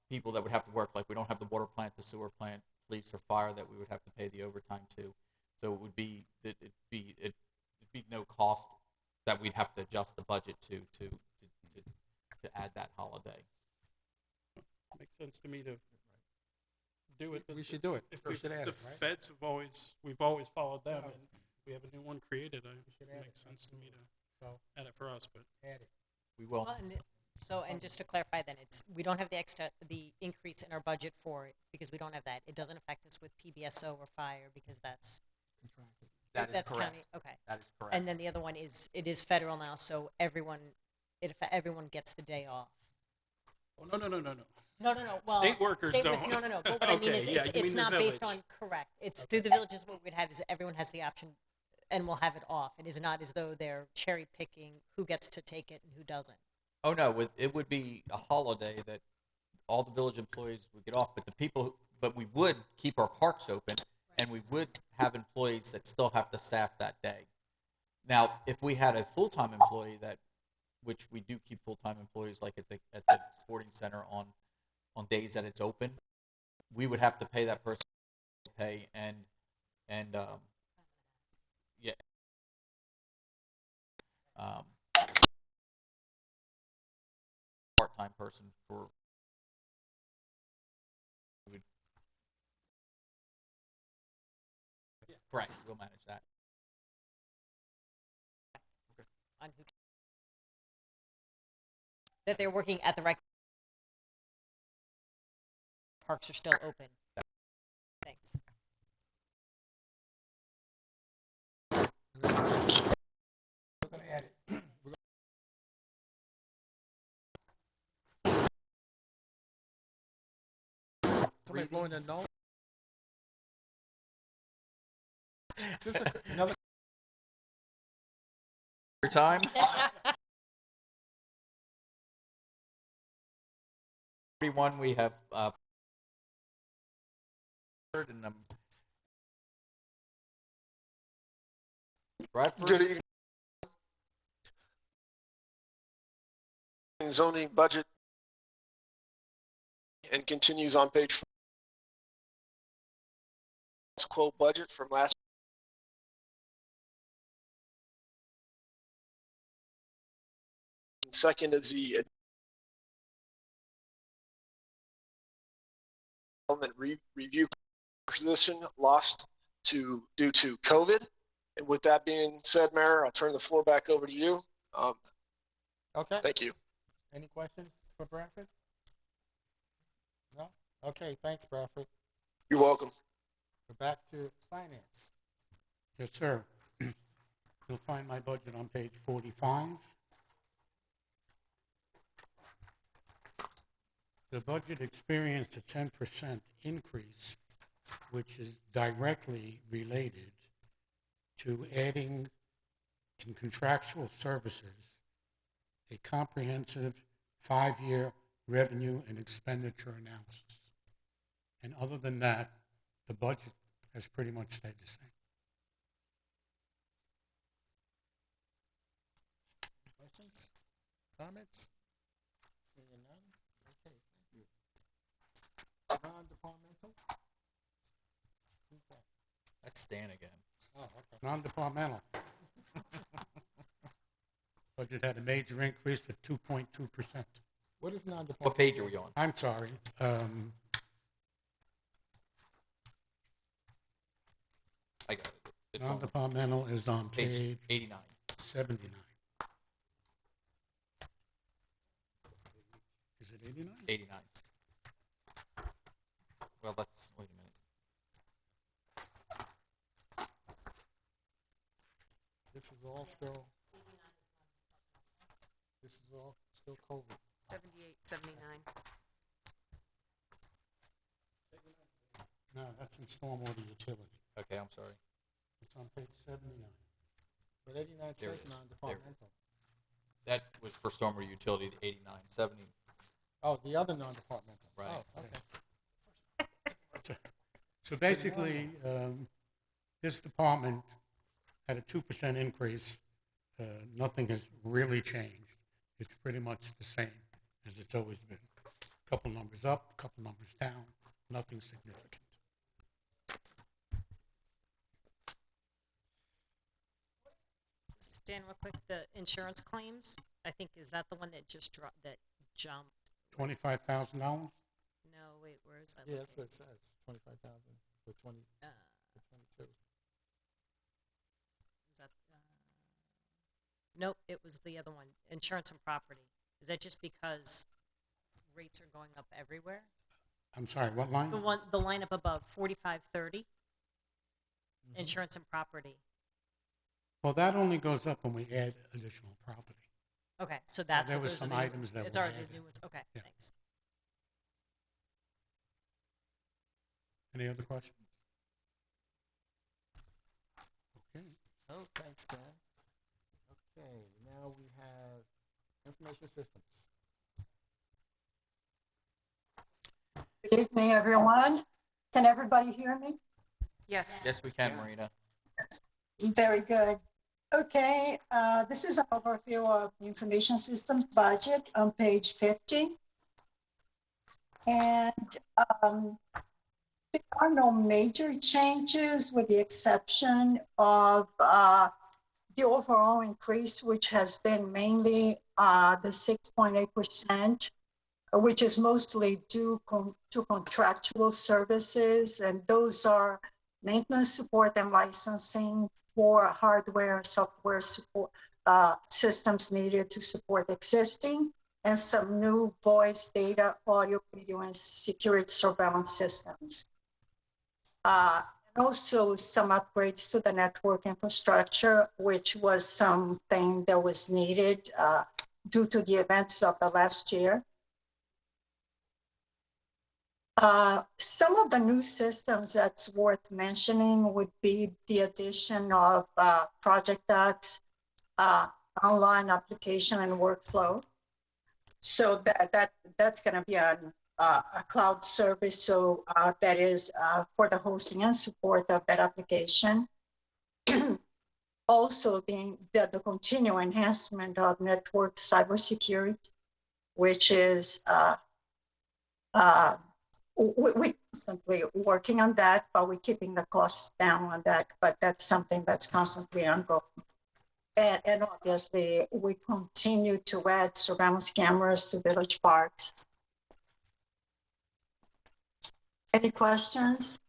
people that would have to work. Like we don't have the water plant, the sewer plant, police, or fire that we would have to pay the overtime to. So it would be it'd be no cost that we'd have to adjust the budget to add that holiday. Makes sense to me to do it. We should do it. If We should add the it, right? feds we've always followed them, and we have a new one created. It makes sense to me to add it for us, but Add it. We will. Well, and just to clarify, then we don't have the increase in our budget for it because we don't have that. It doesn't affect us with PBSO or fire because that's That's correct. county. Okay. That is correct. And then the other one is it is federal now, so everyone gets the day off. oh no. No. Well, State workers don't. No. But what I mean Okay, is, yeah, you mean it's the not based village. on correct. It's through the villages. What we'd have is everyone has the option, and will have it off. It is not as though they're cherry picking who gets to take it and who doesn't. Oh no, it would be a holiday that all the village employees would get off, but we would keep our parks open, and we would have employees that still have to staff that day. Now, if we had a full-time employee which we do keep full-time employees like at the sporting center on days that it's open, we would have to pay that person pay and part-time person for correct. We'll manage that. On who that they're working at the rec parks are still open. Thanks. We're gonna add it. Somebody blowing their nose? Is this another? Your time. 41. We have and Bradford. Good evening. Zoning budget and continues on page 4. Quote budget from last And second is the development review position lost due to COVID. And with that being said, Mayor, I'll turn the floor back over to you. Okay. Thank you. Any questions for Bradford? No? Okay, thanks, Bradford. You're welcome. We're back to finance. Yes, sir. You'll find my budget on page 45. The budget experienced a 10% increase, which is directly related to adding in contractual services a comprehensive 5-year revenue and expenditure analysis. And other than that, the budget has pretty much stayed the same. Questions? Comments? Seeing none? Okay, thank you. Non-departmental? Who's that? That's Stan again. Oh, okay. Non-departmental. Budget had a major increase of 2.2%. What is non-departmental? What page are we on? I'm sorry. I got it. It's on Non-departmental is on page page 89. 79. Is it 89? 89. Well, let's wait a minute. This is all still. This is all still COVID. 78, 79. No, that's in stormwater utility. Okay, I'm sorry. It's on page 79. But 89 There says it is. non-departmental. That was for stormwater utility, the 89, 70. Oh, the other non-departmental. Right. Oh, okay. So basically, this department had a 2% increase. Nothing has really changed. It's pretty much the same as it's always been. A couple numbers up, a couple numbers down, nothing significant. Stan, real quick, the insurance claims, I think, is that the one that just dropped, that jumped? $25,000? No, wait, where is that? Yeah, that's what it says. 25,000 for 20 for 22. Is that, nope, it was the other one, insurance and property. Is that just because rates are going up everywhere? I'm sorry, what line? The line up above, 4530, insurance and property. Well, that only goes up when we add additional property. Okay, so that's there what was those are some the new- items that it's were already added. the new ones. Okay, Yeah. thanks. Any other questions? Okay. Oh, thanks, Dan. Okay, now we have information systems. Good evening, everyone. Can everybody hear me? Yes. Yes, we can, Marina. Very good. Okay, this is an overview of the information systems budget on page 50. And there are no major changes with the exception of the overall increase, which has been mainly the 6.8%, which is mostly due to contractual services, and those are maintenance, support, and licensing for hardware and software support systems needed to support existing, and some new voice, data, audio, video, and security surveillance systems. And also some upgrades to the network infrastructure, which was something that was needed due to the events of the last year. Some of the new systems that's worth mentioning would be the addition of Project X, online application and workflow. So that's going to be a cloud service. So that is for the hosting and support of that application. Also, the continual enhancement of network cybersecurity, which is we're constantly working on that, but we're keeping the costs down on that. But that's something that's constantly ongoing. And obviously, we continue to add surveillance cameras to village parks. Any questions?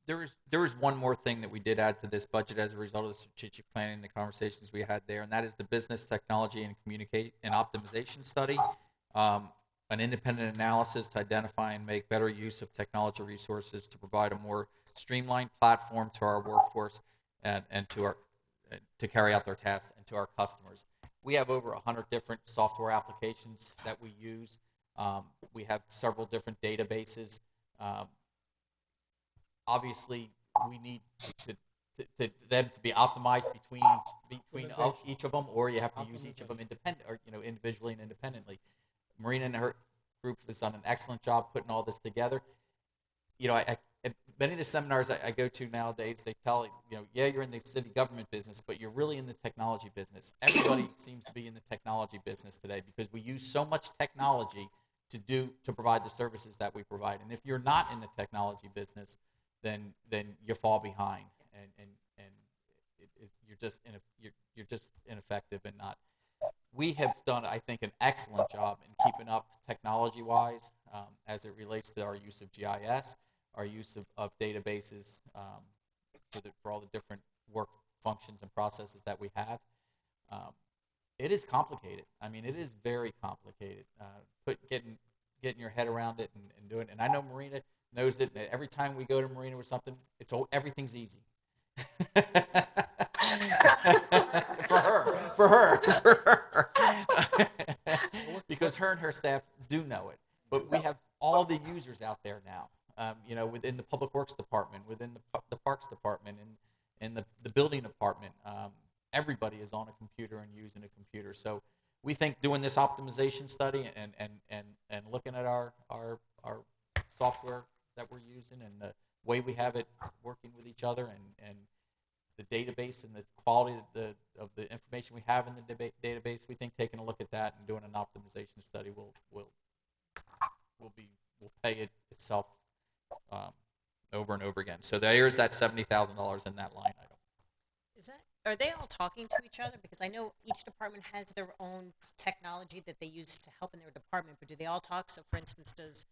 There was one more thing that we did add to this budget as a result of the strategic planning and the conversations we had there, and that is the business technology and communicate and optimization study. An independent analysis to identify and make better use of technology resources to provide a more streamlined platform to our workforce and to carry out their tasks and to our customers. We have over 100 different software applications that we use. We have several different databases. Obviously, we need them to be optimized between each of them, or you have to use each of them individually and independently. Marina and her group has done an excellent job putting all this together. At many of the seminars I go to nowadays, they tell yeah, you're in the city government business, but you're really in the technology business. Everybody seems to be in the technology business today because we use so much technology to provide the services that we provide. And if you're not in the technology business, then you fall behind, and you're just ineffective and not. We have done, I think, an excellent job in keeping up technology-wise as it relates to our use of GIS, our use of databases for all the different work functions and processes that we have. It is complicated. I mean, it is very complicated. Getting your head around it and doing it. And I know Marina knows it. Every time we go to Marina with something, everything's easy. for her. Because her and her staff do know it. But we have all the users out there now, within the Public Works Department, within the Parks Department, and the Building Department. Everybody is on a computer and using a computer. So we think doing this optimization study and looking at our software that we're using and the way we have it working with each other and the database and the quality of the information we have in the database, we think taking a look at that and doing an optimization study will pay itself over and over again. So there's that $70,000 in that line item. Are they all talking to each other? Because I know each department has their own technology that they use to help in their department, but do they all talk? So, for instance, does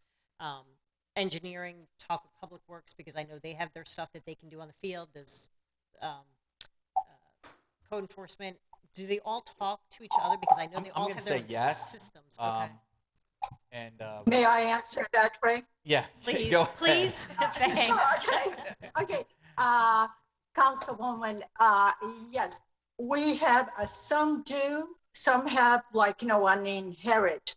engineering talk with Public Works? Because I know they have their stuff that they can do on the field. Does code enforcement, do they all talk to each other? Because I know they all have their own systems. Okay. May I answer that, Ray? Yeah. Please, Go ahead. please. Thanks. Okay. Councilwoman, yes, we have some do, some have an inherent,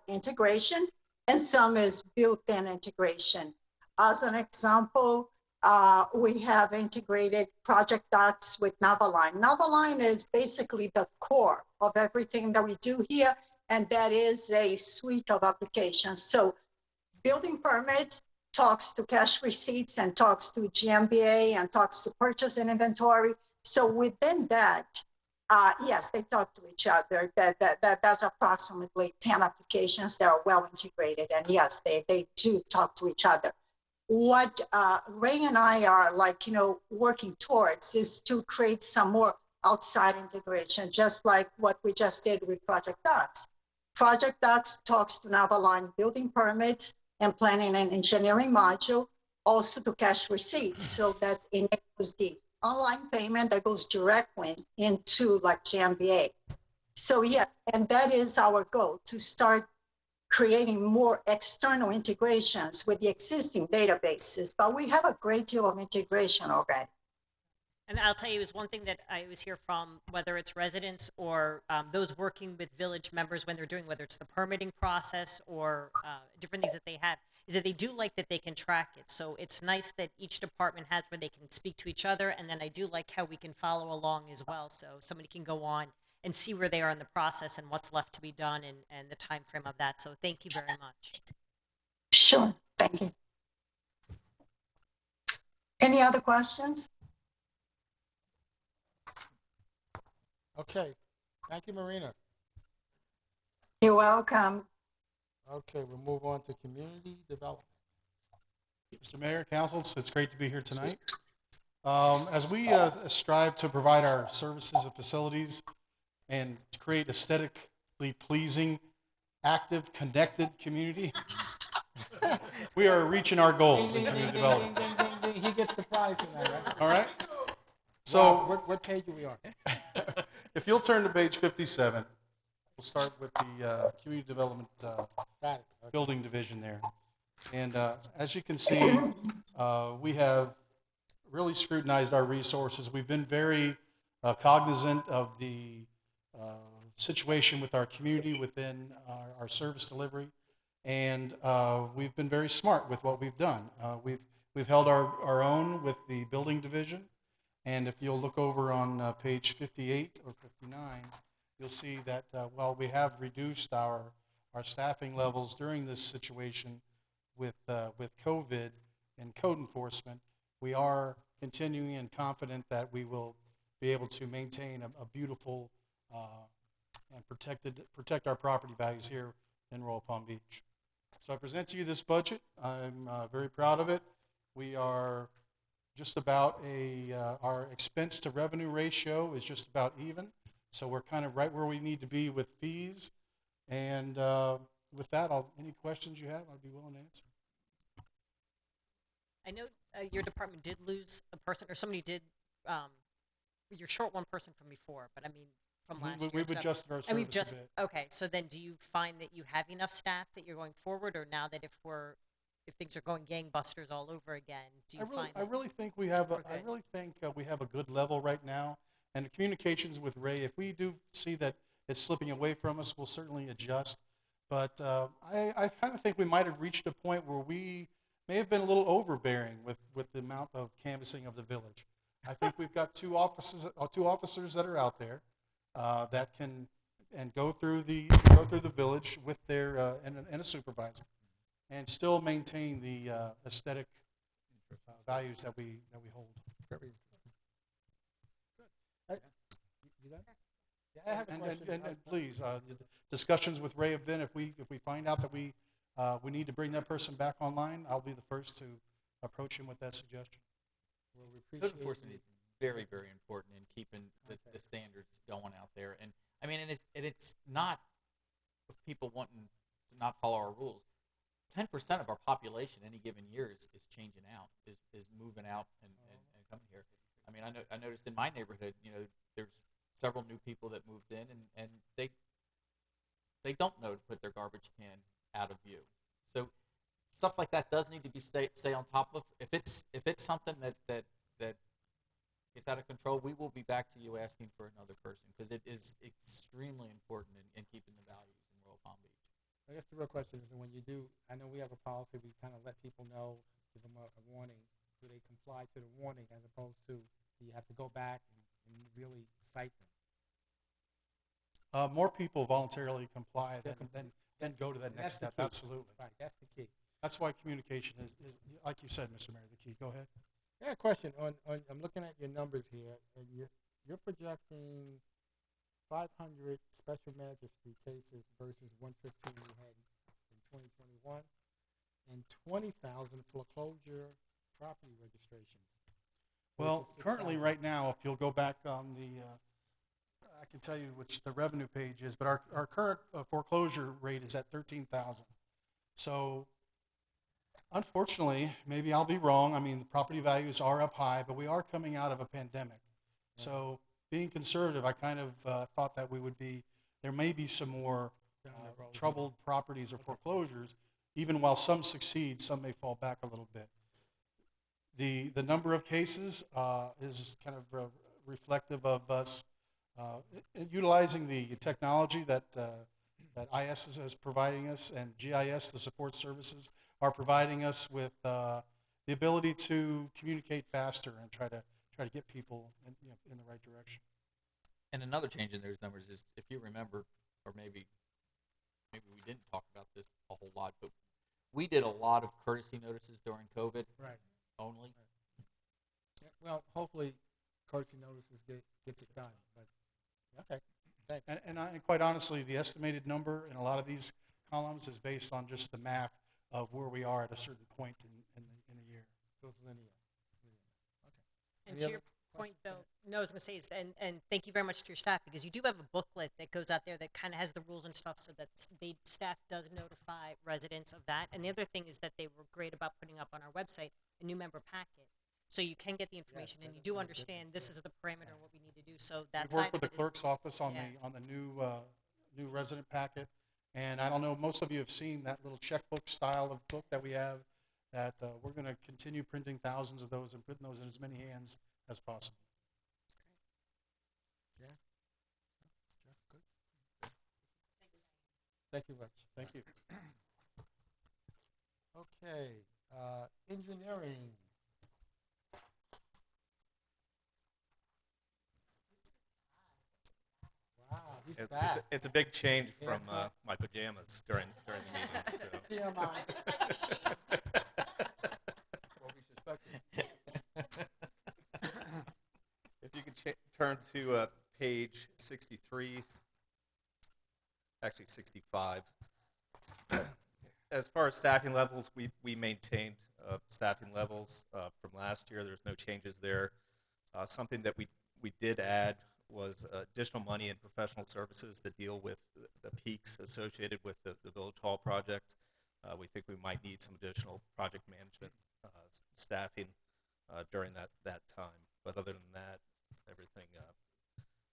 integration, and some is built-in integration. As an example, we have integrated Project Docs with Navaline. Navaline is basically the core of everything that we do here, and that is a suite of applications. So building permits talks to cash receipts and talks to GMBA and talks to purchase and inventory. So within that, yes, they talk to each other. That's approximately 10 applications that are well integrated. And yes, they do talk to each other. What Ray and I are working towards is to create some more outside integration, just like what we just did with Project Docs. Project Docs talks to Navaline building permits and planning and engineering module, also to cash receipts. So that enables the online payment that goes directly into GMBA. So yeah, and that is our goal, to start creating more external integrations with the existing databases. But we have a great deal of integration already. And I'll tell you, is one thing that I always hear from, whether it's residents or those working with village members when they're doing, whether it's the permitting process or different things that they have, is that they do like that they can track it. So it's nice that each department has where they can speak to each other. And then I do like how we can follow along as well. So somebody can go on and see where they are in the process and what's left to be done and the time frame of that. So thank you very much. Sure, thank you. Any other questions? Okay, thank you, Marina. You're welcome. Okay, we'll move on to community development. Mr. Mayor, Council, it's great to be here tonight. As we strive to provide our services and facilities and to create aesthetically pleasing, active, connected community, we are reaching our goals in community development. Ding, ding, ding, ding. He gets the prize tonight, right? All right? So, Rob, what page are we on? if you'll turn to page 57, we'll start with the community development Got it. building division there. And as you can see, we have really scrutinized our resources. We've been very cognizant of the situation with our community within our service delivery, and we've been very smart with what we've done. We've held our own with the building division, and if you'll look over on page 58 or 59, you'll see that while we have reduced our staffing levels during this situation with COVID and code enforcement, we are continuing and confident that we will be able to maintain a beautiful and protect our property values here in Royal Palm Beach. So I present to you this budget. I'm very proud of it. We are just about our expense to revenue ratio is just about even. So we're kind of right where we need to be with fees. And with that, any questions you have, I'd be willing to answer. I know your department did lose a person, or somebody did. You're short one person from before, but I mean from last year. We've adjusted our service a bit. Okay. So then, do you find that you have enough staff that you're going forward, or now that if things are going gangbusters all over again, do you find? I really think we have. we're I good? really think we have a good level right now. And the communications with Ray, if we do see that it's slipping away from us, we'll certainly adjust. But I kind of think we might have reached a point where we may have been a little overbearing with the amount of canvassing of the village. I think we've got two officers that are out there that can go through the village with their and a supervisor, and still maintain the aesthetic values that we hold. Very interesting. Good. You done? Yeah, I have a question. And please, the discussions with Ray have been, if we find out that we need to bring that person back online, I'll be the first to approach him with that suggestion. Well, we Code appreciate enforcement you. is very, very important in keeping the standards going out there. And I mean, and it's not of people wanting to not follow our rules. 10% of our population any given year is changing out, is moving out and coming here. I mean, I noticed in my neighborhood, there's several new people that moved in, and they don't know to put their garbage can out of view. So stuff like that does need to be stay on top of. If it's something that gets out of control, we will be back to you asking for another person, because it is extremely important in keeping the values in Royal Palm Beach. I guess the real question is, when you do, I know we have a policy, we kind of let people know, give them a warning. Do they comply to the warning, as opposed to you have to go back and really cite them? More people voluntarily comply than go to that next step. Key. Absolutely. Right, that's the key. That's why communication is, like you said, Mr. Mayor, the key. Go ahead. Yeah, question on I'm looking at your numbers here, and you're projecting 500 special magistrate cases versus 115 you had in 2021, and 20,000 foreclosure property registrations. Well, versus currently, 6,000. right now, if you'll go back on I can tell you which the revenue page is, but our current foreclosure rate is at 13,000. So, unfortunately, maybe I'll be wrong. I mean, the property values are up high, but we are coming out of a pandemic. So, being conservative, I kind of thought that there may be some more troubled properties or foreclosures. Even while some succeed, some may fall back a little bit. The number of cases is kind of reflective of us utilizing the technology that IS is providing us, and GIS, the support services, are providing us with the ability to communicate faster and try to get people in the right direction. And another change in those numbers is, if you remember, or maybe we didn't talk about this a whole lot, but we did a lot of courtesy notices during COVID. Right. Only. Right. Yeah, well, hopefully, courtesy notices gets it done. But okay, thanks. And quite honestly, the estimated number in a lot of these columns is based on just the math of where we are at a certain point in the year. So it's linear. Okay. And Any to other your point, though, no, I was going to say is, and thank you very much to your staff, because you do have a booklet that goes out there that kind of has the rules and stuff, so that staff does notify residents of that. And the other thing is that they were great about putting up on our website a new member packet, so you can get the information and you do understand this is the parameter and what we need to do. So We've that's worked with the clerk's office on the new resident packet, and I don't know, most of you have seen that little checkbook style of book that we have. That we're going to continue printing thousands of those and putting those in as many hands as possible. Yeah. Jeff, good. Thank you, Rich. Thank you. Okay, engineering. Wow, he's back. It's a big change Yeah. from my pajamas during the meeting. So. TMI. If you could turn to page 63, actually 65. As far as staffing levels, we maintained staffing levels from last year. There's no changes there. Something that we did add was additional money in professional services to deal with the peaks associated with the Village Hall project. We think we might need some additional project management staffing during that time. But other than that, everything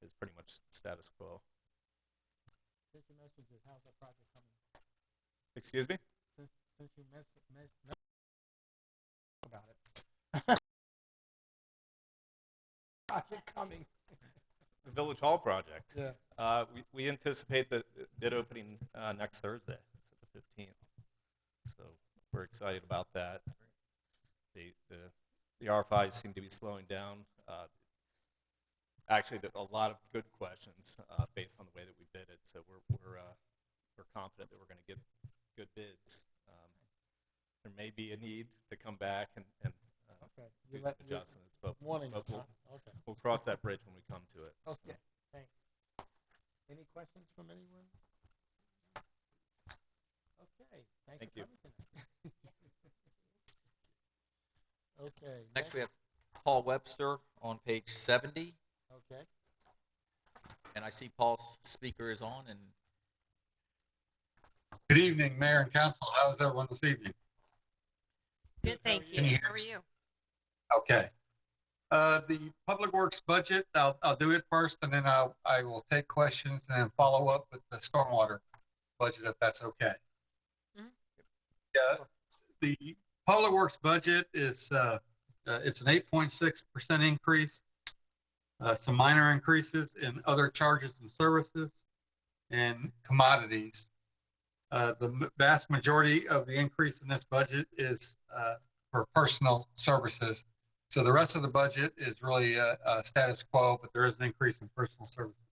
is pretty much status quo. Since you mentioned it, how's that project coming? Excuse me? Since you mentioned about it. Project coming. The Village Hall project. Yeah. We anticipate the bid opening next Thursday, so the 15th. So we're excited about that. The RFIs seem to be slowing down. Actually, a lot of good questions based on the way that we bid it. So we're confident that we're going to get good bids. There may be a need to come back and Okay. do some adjustments, but Warning us, we'll, huh? Okay. we'll cross that bridge when we come to it. Okay, thanks. Any questions from anyone? Okay, thanks Thank for you. coming tonight. Okay. Next, we have Paul Webster on page 70, Okay. and I see Paul's speaker is on, and Good evening, Mayor and Council. How is everyone this evening? Good, thank Can you you. hear How are you? Okay. The Public Works budget, I'll do it first, and then I will take questions and then follow up with the stormwater budget, if that's okay. Mhm. Yeah, the Public Works budget is, it's an 8.6% increase. Some minor increases in other charges and services and commodities. The vast majority of the increase in this budget is for personal services. So the rest of the budget is really status quo, but there is an increase in personal services.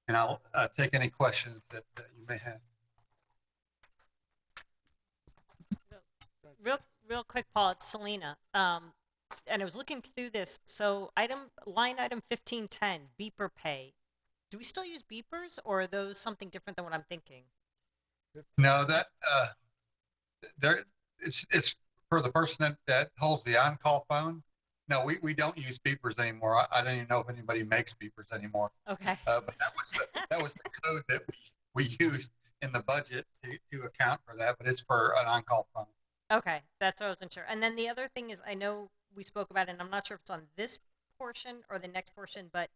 And I'll take any questions that you may have. Real quick, Paul, it's Selena. And I was looking through this. So line item 1510, beeper pay. Do we still use beepers, or are those something different than what I'm thinking? No, that it's for the person that holds the on-call phone. No, we don't use beepers anymore. I don't even know if anybody makes beepers anymore. Okay. But that was the code that we used in the budget to account for that. But it's for an on-call phone. Okay, that's what I wasn't sure. And then the other thing is, I know we spoke about it, and I'm not sure if it's on this portion or the next portion, but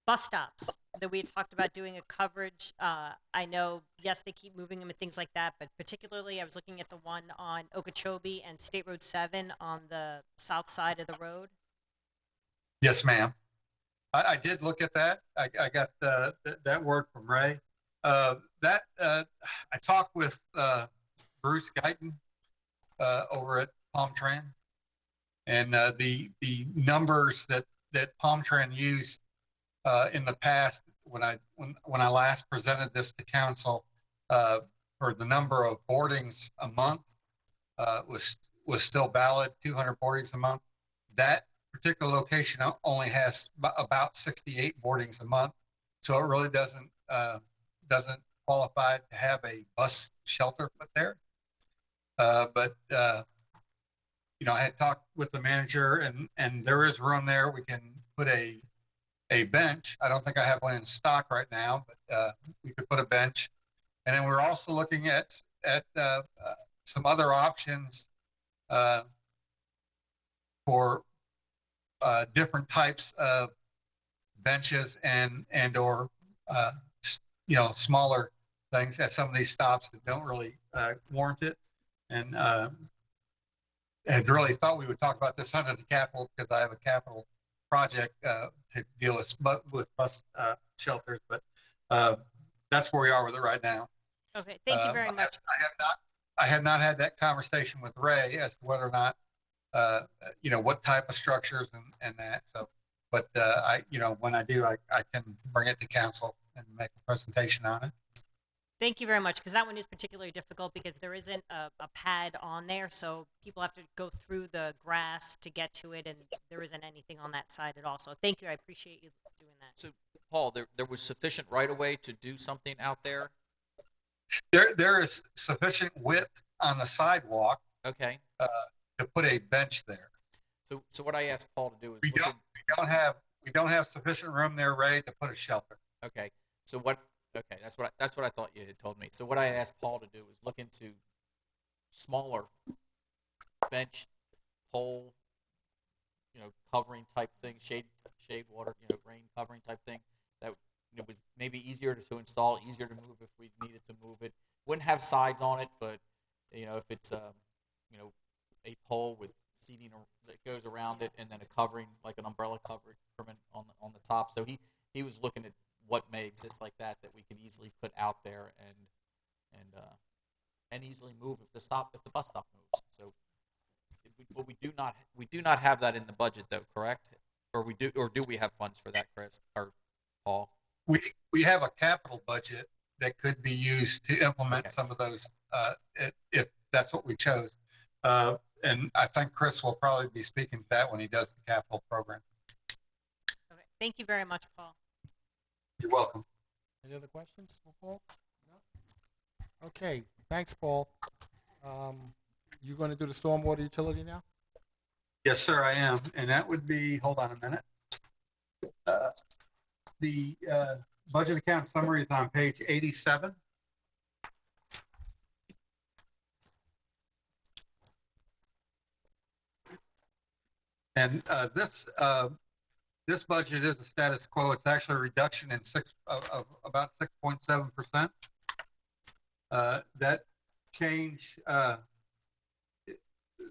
bus stops that we had talked about doing a coverage. I know, yes, they keep moving them and things like that, but particularly I was looking at the one on Okeechobee and State Road 7 on the south side of the road. Yes, ma'am. I did look at that. I got that word from Ray. I talked with Bruce Guyton over at Palm Tran, and the numbers that Palm Tran used in the past when I last presented this to council for the number of boardings a month was still valid, 200 boardings a month. That particular location only has about 68 boardings a month, so it really doesn't qualify to have a bus shelter put there. But I had talked with the manager, and there is room there. We can put a bench. I don't think I have one in stock right now, but we could put a bench. And then we're also looking at some other options for different types of benches and or smaller things at some of these stops that don't really warrant it. And had really thought we would talk about this under the capital, because I have a capital project to deal with bus shelters, but that's where we are with it right now. Okay, thank you very much. I have not had that conversation with Ray as to whether or not what type of structures and that. So, but when I do, I can bring it to council and make a presentation on it. Thank you very much, because that one is particularly difficult because there isn't a pad on there, so people have to go through the grass to get to it, and there isn't anything on that side at all. So thank you. I appreciate you doing that. So, Paul, there was sufficient right of way to do something out there? There is sufficient width on the sidewalk. Okay. To put a bench there. So what I asked Paul to do is we don't have sufficient room there, Ray, to put a shelter. Okay. So what? Okay, that's what I thought you had told me. So what I asked Paul to do was look into smaller bench, pole, covering type thing, shade water, rain covering type thing that was maybe easier to install, easier to move if we needed to move it. Wouldn't have sides on it, but if it's a pole with seating that goes around it, and then a covering like an umbrella covering on the top. So he was looking at what may exist like that we can easily put out there and easily move if the bus stop moves. So, but we do not have that in the budget though, correct? Or do we have funds for that, Chris or Paul? We have a capital budget that could be used to implement some of those if that's what we chose. And I think Chris will probably be speaking to that when he does the capital program. Okay. Thank you very much, Paul. You're welcome. Any other questions for Paul? No? Okay, thanks, Paul. You going to do the stormwater utility now? Yes, sir, I am. And that would be, hold on a minute. The budget account summary is on page 87. And this budget is a status quo. It's actually a reduction in about 6.7%. That change,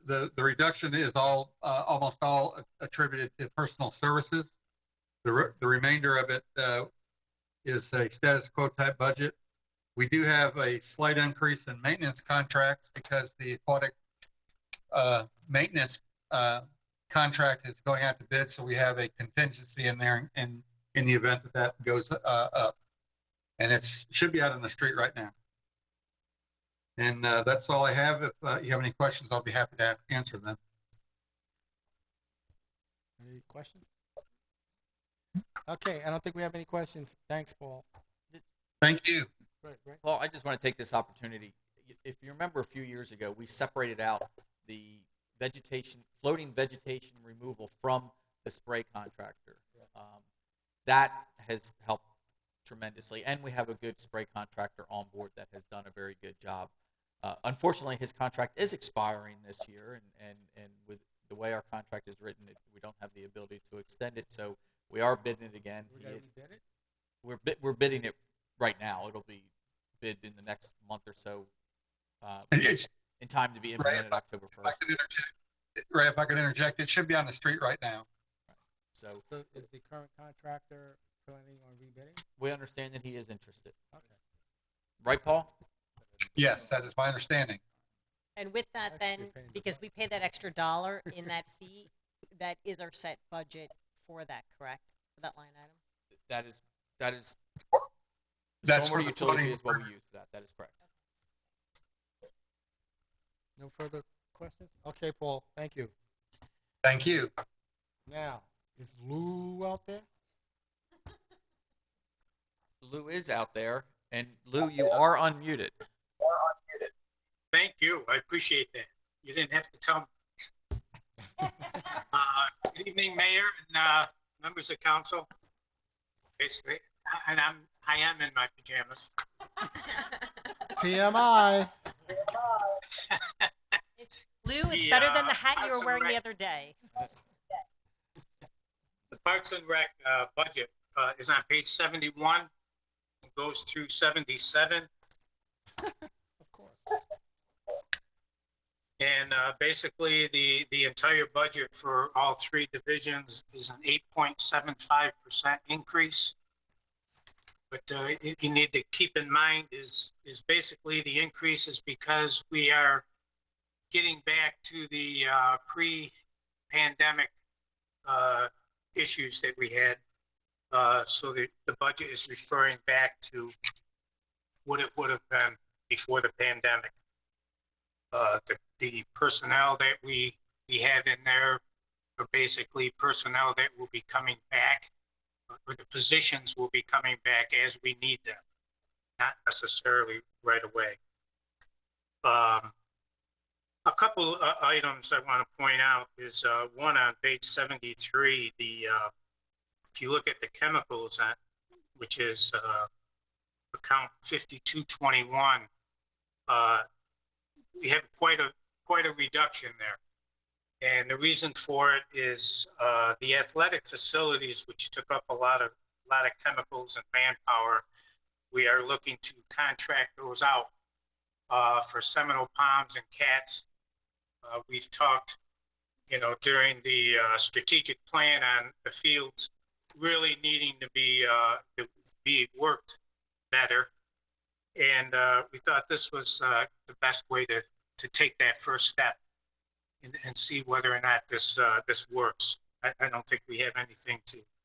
the reduction is almost all attributed to personal services. The remainder of it is a status quo type budget. We do have a slight increase in maintenance contracts because the aquatic maintenance contract is going out to bid, so we have a contingency in there in the event that goes up. And it should be out on the street right now. And that's all I have. If you have any questions, I'll be happy to answer them. Any questions? Okay, I don't think we have any questions. Thanks, Paul. Thank you. Great. Well, I just want to take this opportunity. If you remember a few years ago, we separated out the floating vegetation removal from the spray contractor. That has helped tremendously, and we have a good spray contractor on board that has done a very good job. Unfortunately, his contract is expiring this year, and with the way our contract is written, we don't have the ability to extend it, so we are bidding it again. We're bidding it right now. It'll be bid in the next month or so, in time to be implemented October 1st. Ray, if I could interject, it should be on the street right now. So is the current contractor planning on rebidding? We understand that he is interested. Okay. Right, Paul? Yes, that is my understanding. And with that, then, because we pay that extra $1 in that fee, that is our set budget for that, correct? For that line item? That's stormwater utility is what we use for that. That is correct. No further questions? Okay, Paul, thank you. Thank you. Now, is Lou out there? Lou is out there, and Lou, you are unmuted. Thank you. I appreciate that. You didn't have to tell me. Good evening, Mayor and members of council. Basically, and I am in my pajamas. TMI. Lou, it's The, better than the hat you Parks were and wearing the Rec- other day. The Parks and Rec budget is on page 71 and goes through 77. Of course. And basically, the entire budget for all three divisions is an 8.75% increase. But you need to keep in mind is basically the increase is because we are getting back to the pre-pandemic issues that we had. So the budget is referring back to what it would have been before the pandemic. The personnel that we have in there are basically personnel that will be coming back, or the positions will be coming back as we need them, not necessarily right away. A couple items I want to point out is one on page 73. If you look at the chemicals, which is account 5221, we have quite a reduction there. And the reason for it is the athletic facilities, which took up a lot of chemicals and manpower. We are looking to contract those out for Seminole Palms and Cats. We've talked, during the strategic plan on the fields really needing to be worked better. And we thought this was the best way to take that first step and see whether or not this works. I don't think we have anything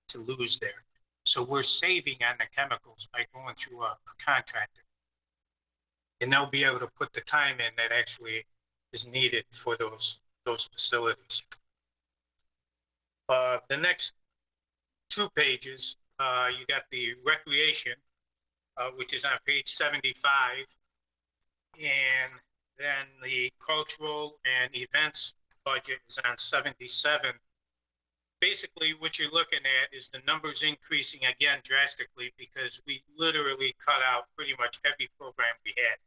to lose there. So we're saving on the chemicals by going through a contractor. And they'll be able to put the time in that actually is needed for those facilities. The next 2 pages, you got the recreation, which is on page 75, and then the cultural and events budget is on 77. Basically, what you're looking at is the numbers increasing again drastically because we literally cut out pretty much every program we had.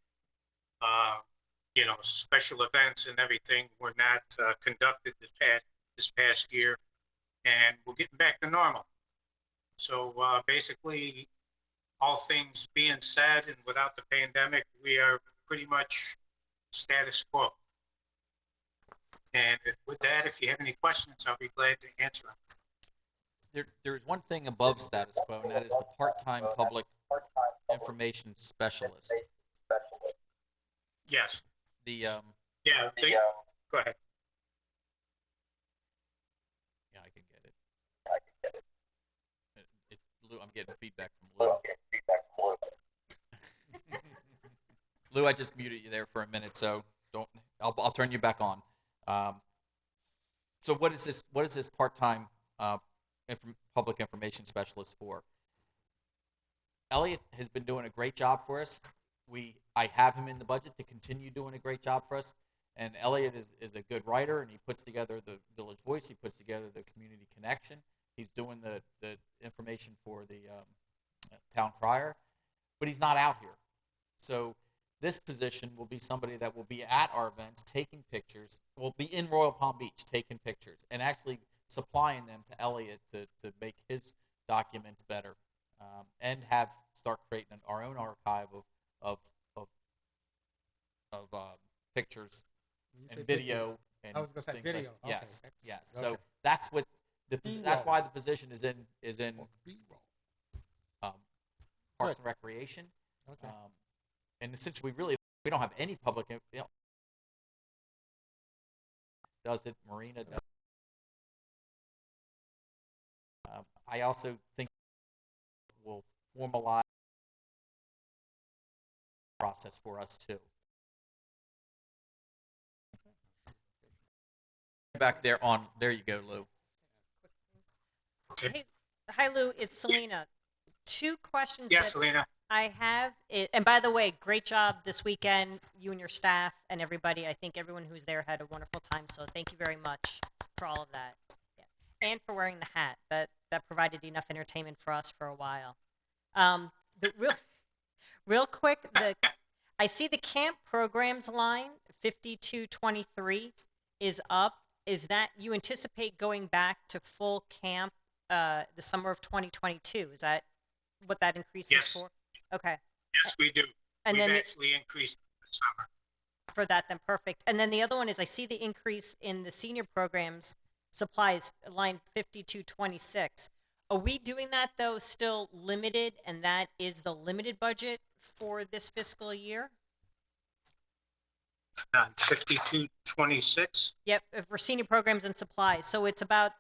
Special events and everything were not conducted this past year, and we're getting back to normal. So basically, all things being said, and without the pandemic, we are pretty much status quo. And with that, if you have any questions, I'll be glad to answer them. There's one thing above status quo, and that is the part-time public information specialist. Yes. Go ahead. Yeah, I can get it. Lou, I'm getting feedback from Lou. Lou, I just muted you there for a minute, so I'll turn you back on. So what is this part-time public information specialist for? Elliot has been doing a great job for us. I have him in the budget to continue doing a great job for us. And Elliot is a good writer, and he puts together the Village Voice. He puts together the Community Connection. He's doing the information for the Town Crier, but he's not out here. So this position will be somebody that will be at our events taking pictures, will be in Royal Palm Beach taking pictures, and actually supplying them to Elliot to make his documents better, and start creating our own archive of pictures and video and I was gonna say things video. like, Okay. yes. Okay. So that's what that's why the position is in Parks and Recreation. Okay. And since we don't have any public, does it? Marina does. I also think will formalize the process for us too. Back there there you go, Lou. Okay. Hey, hi, Lou. It's Selena. 2 questions. Yes, that Selena. I have, and by the way, great job this weekend, you and your staff and everybody. I think everyone who's there had a wonderful time. So thank you very much for all of that. Yeah. And for wearing the hat. That provided enough entertainment for us for a while. The real quick, I see the camp programs line 5223 is up. Is that you anticipate going back to full camp the summer of 2022? Is that what that increase is for? Okay. Yes, we do. And We've then actually increased the summer. for that, then perfect. And then the other one is I see the increase in the senior programs supplies, line 5226. Are we doing that though still limited, and that is the limited budget for this fiscal year? 5226. Yep, for senior programs and supplies. So it's about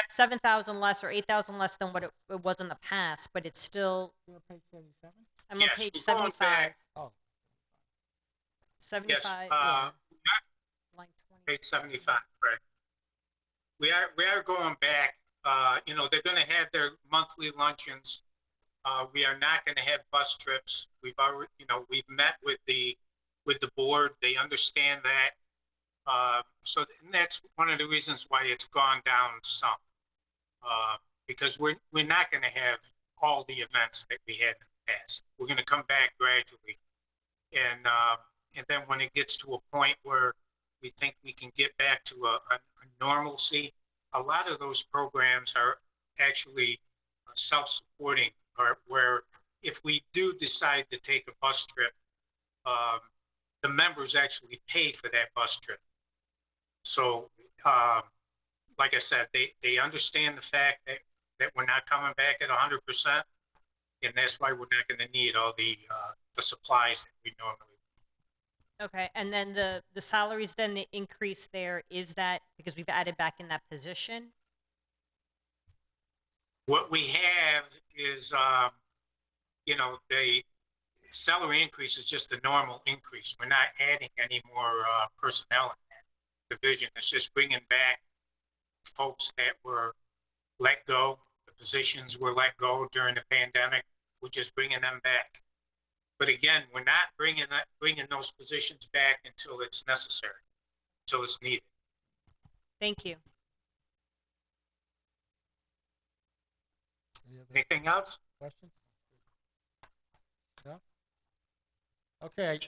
7,000 less or 8,000 less than what it was in the past, but it's still. You're on page 77? I'm Yes, on page we're going 75. back. Oh. 75. Yes, yeah. Line 20. Page 75, right. We are going back. They're going to have their monthly luncheons. We are not going to have bus trips. We've already, we've met with the board. They understand that. So and that's one of the reasons why it's gone down some. Because we're not going to have all the events that we had in the past. We're going to come back gradually. And then when it gets to a point where we think we can get back to a normalcy, a lot of those programs are actually self-supporting, or where if we do decide to take a bus trip, the members actually pay for that bus trip. So, like I said, they understand the fact that we're not coming back at 100%, and that's why we're not going to need all the supplies that we normally. Okay, and then the salaries, then the increase there, is that because we've added back in that position? What we have is, the salary increase is just a normal increase. We're not adding any more personnel in that division. It's just bringing back folks that were let go. The positions were let go during the pandemic. We're just bringing them back. But again, we're not bringing those positions back until it's necessary, until it's needed. Thank you. Anything else? Questions? No? Okay,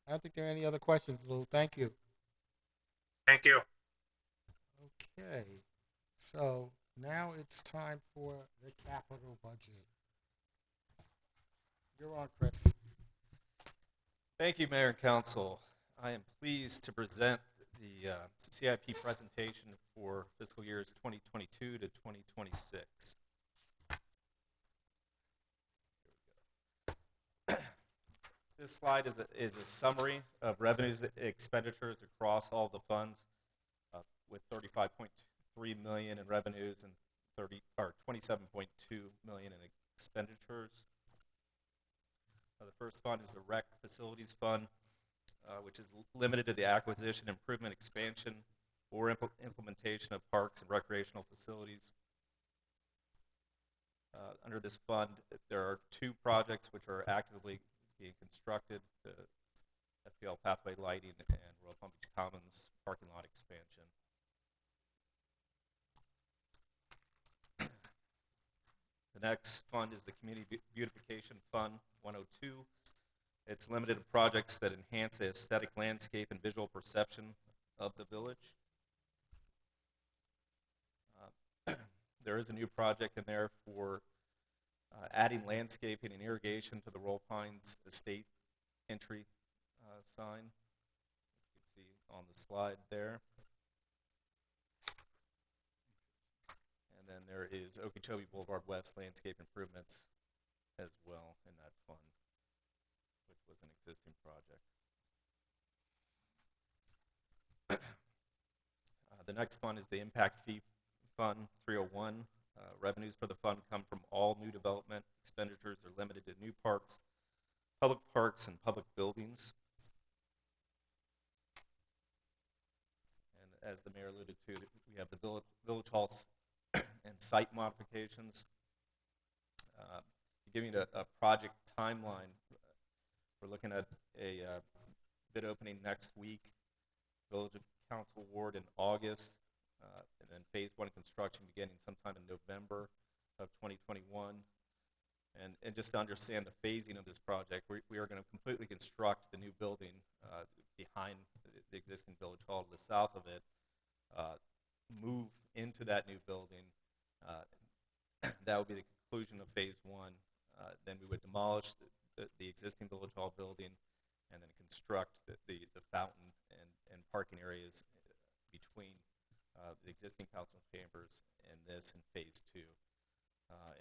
I don't think there are any other questions, Lou. Thank you. Thank you. Okay, so now it's time for the capital budget. You're on, Chris. Thank you, Mayor and Council. I am pleased to present the CIP presentation for fiscal years 2022 to 2026. This slide is a summary of revenues and expenditures across all the funds, with 35.3 million in revenues and 27.2 million in expenditures. The first fund is the Rec Facilities Fund, which is limited to the acquisition, improvement, expansion, or implementation of parks and recreational facilities. Under this fund, there are two projects which are actively being constructed: the FPL Pathway Lighting and Royal Palm Beach Commons parking lot expansion. The next fund is the Community Beautification Fund 102. It's limited to projects that enhance the aesthetic landscape and visual perception of the village. There is a new project in there for adding landscaping and irrigation to the Royal Pines Estate entry sign. You can see on the slide there. And then there is Okeechobee Boulevard West landscape improvements as well in that fund, which was an existing project. The next fund is the Impact Fee Fund 301. Revenues for the fund come from all new development. Expenditures are limited to new parks, public parks, and public buildings. And as the mayor alluded to, we have the village halls and site modifications. Giving a project timeline, we're looking at a bid opening next week, Village Council Award in August, and then phase 1 construction beginning sometime in November of 2021. And just to understand the phasing of this project, we are going to completely construct the new building behind the existing village hall to the south of it, move into that new building. That would be the conclusion of phase 1. Then we would demolish the existing village hall building and then construct the fountain and parking areas between the existing council chambers and this in phase 2.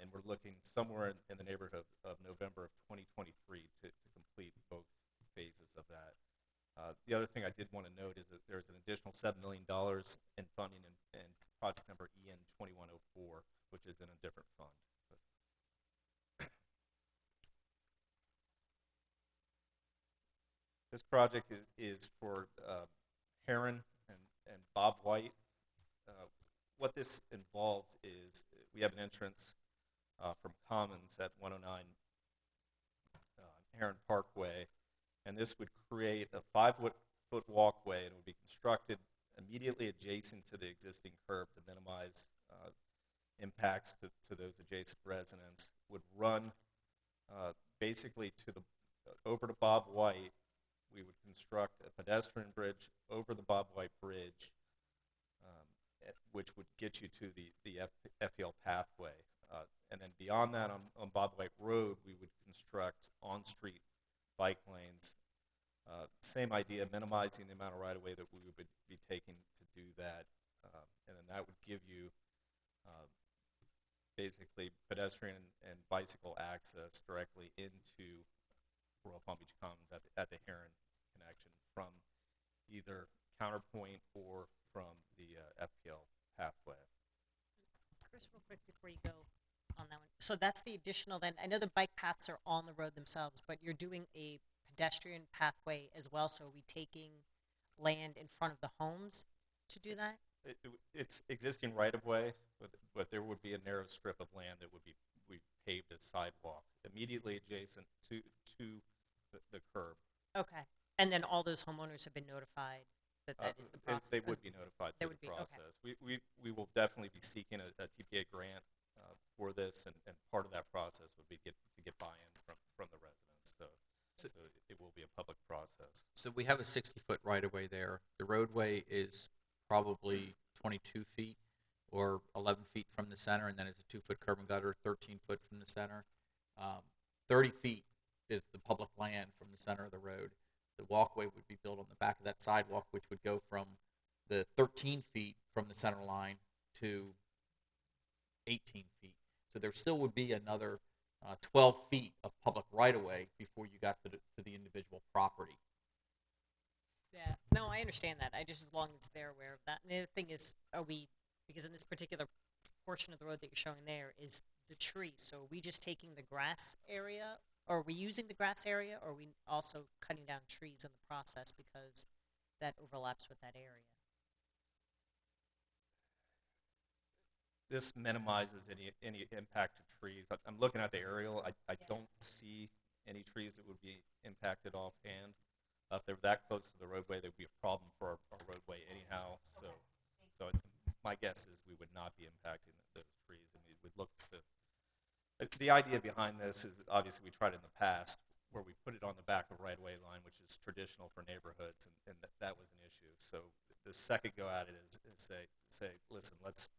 And we're looking somewhere in the neighborhood of November of 2023 to complete both phases of that. The other thing I did want to note is that there's an additional $7 million in funding in project number EN 2104, which is in a different fund. This project is for Heron and Bob White. What this involves is we have an entrance from Commons at 109 Heron Parkway, and this would create a 5-foot walkway, and it would be constructed immediately adjacent to the existing curb to minimize impacts to those adjacent residents. Would run basically over to Bob White. We would construct a pedestrian bridge over the Bob White Bridge, which would get you to the FPL pathway. And then beyond that, on Bob White Road, we would construct on-street bike lanes. Same idea, minimizing the amount of right-of-way that we would be taking to do that. And then that would give you basically pedestrian and bicycle access directly into Royal Palm Beach Commons at the Heron connection from either Counterpoint or from the FPL pathway. Chris, real quick before you go on that one. So that's the additional then, I know the bike paths are on the road themselves, but you're doing a pedestrian pathway as well, so are we taking land in front of the homes to do that? It's existing right-of-way, but there would be a narrow strip of land that would be paved as sidewalk immediately adjacent to the curb. Okay. And then all those homeowners have been notified that is the process? They would be notified through the process. Okay. We will definitely be seeking a TPA grant for this, and part of that process would be to get buy-in from the residents. So it will be a public process. So we have a 60-foot right-of-way there. The roadway is probably 22 feet or 11 feet from the center, and then it's a 2-foot curb and gutter, 13 foot from the center. 30 feet is the public land from the center of the road. The walkway would be built on the back of that sidewalk, which would go from the 13 feet from the center line to 18 feet. So there still would be another 12 feet of public right-of-way before you got to the individual property. Yeah, no, I understand that. I just, as long as they're aware of that. And the other thing is, because in this particular portion of the road that you're showing there is the tree, so are we just taking the grass area, or are we using the grass area, or are we also cutting down trees in the process because that overlaps with that area? This minimizes any impact to trees. I'm looking at the aerial. I don't see any trees that would be impacted offhand. If they're that close to the roadway, there would be a problem for our roadway anyhow. So my guess is we would not be impacting those trees, and we would look to. The idea behind this is obviously we tried in the past where we put it on the back of right-of-way line, which is traditional for neighborhoods, and that was an issue. So the second go at it is say, listen, let's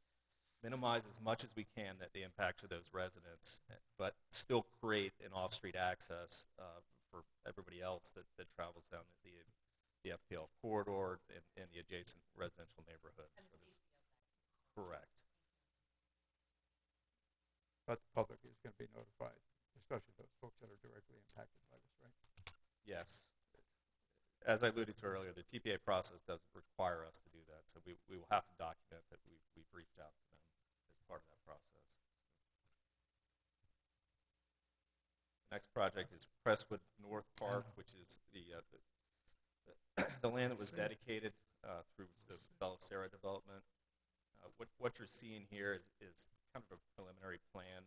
minimize as much as we can the impact to those residents, but still create an off-street access for everybody else that travels down the FPL corridor and the adjacent residential neighborhoods. Correct. But the public is going to be notified, especially those folks that are directly impacted by this, right? Yes. As I alluded to earlier, the TPA process doesn't require us to do that, so we will have to document that we've reached out to them as part of that process. The next project is Crestwood North Park, which is the land that was dedicated through the Belisara development. What you're seeing here is kind of a preliminary plan,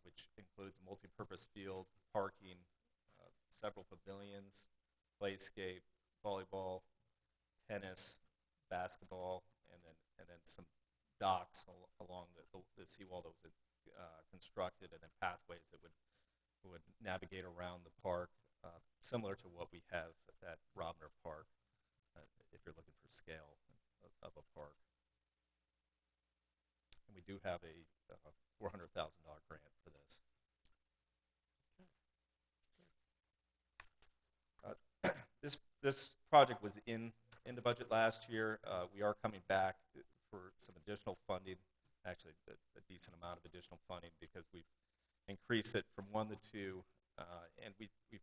which includes a multi-purpose field, parking, several pavilions, playscape, volleyball, tennis, basketball, and then some docks along the seawall that was constructed, and then pathways that would navigate around the park, similar to what we have at Robner Park, if you're looking for scale of a park. And we do have a $400,000 grant for this. This project was in the budget last year. We are coming back for some additional funding, actually a decent amount of additional funding, because we've increased it from 1 to 2, and we've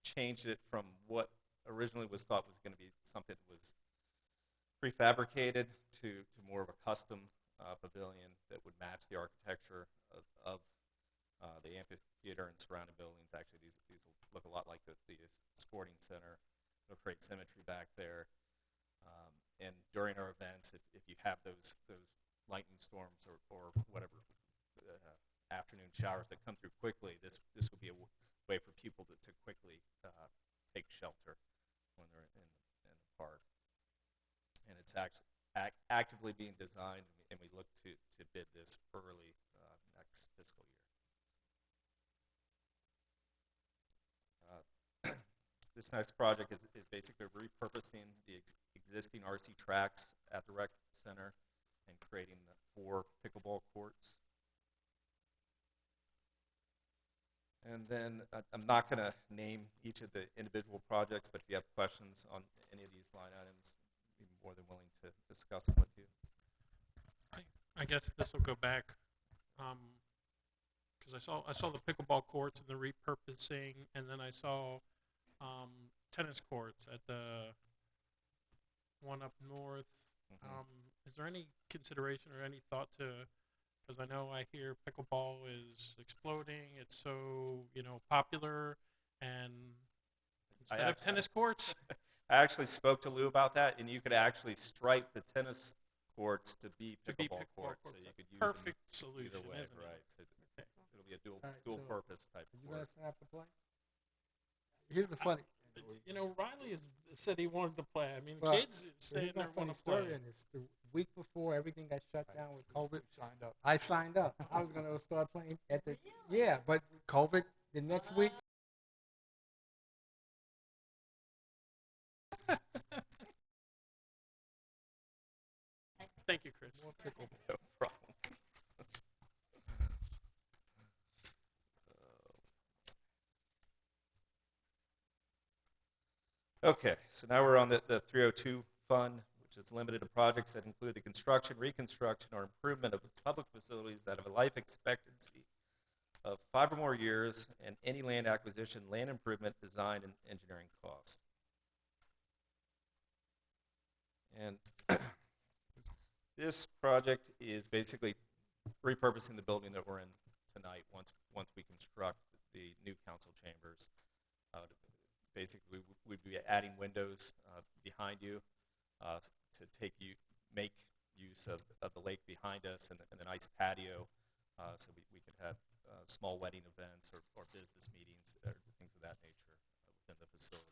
changed it from what originally was thought was going to be something that was prefabricated to more of a custom pavilion that would match the architecture of the amphitheater and surrounding buildings. Actually, these will look a lot like the sporting center. It'll create symmetry back there. And during our events, if you have those lightning storms or whatever afternoon showers that come through quickly, this will be a way for people to quickly take shelter when they're in the park. And it's actually actively being designed, and we look to bid this early next fiscal year. This next project is basically repurposing the existing RC tracks at the rec center and creating 4 pickleball courts. And then I'm not going to name each of the individual projects, but if you have questions on any of these line items, I'd be more than willing to discuss them with you. I guess this will go back, because I saw the pickleball courts and the repurposing, and then I saw tennis courts at the one up north. Is there any consideration or any thought to, because I know I hear pickleball is exploding, it's so, popular, and instead of tennis courts? I actually spoke to Lou about that, and you could actually stripe the tennis courts to be pickleball courts, so you could use perfect them solution, either way, isn't it? right? So Okay. It'll be a dual All right, so purpose type You court. guys snap the play? Here's the funny. Riley said he wanted to play. I mean, Well, kids here's saying my they want funny to play. story in this. The week before everything got shut down with COVID, I signed up. I was going to start playing at the yeah, but COVID the next week. Thank you, Chris. No problem. Okay, so now we're on the 302 fund, which is limited to projects that include the construction, reconstruction, or improvement of public facilities that have a life expectancy of 5 or more years, and any land acquisition, land improvement, design, and engineering costs. And this project is basically repurposing the building that we're in tonight once we construct the new council chambers. Basically, we'd be adding windows behind you to make use of the lake behind us and the nice patio, so we could have small wedding events or business meetings or things of that nature within the facility.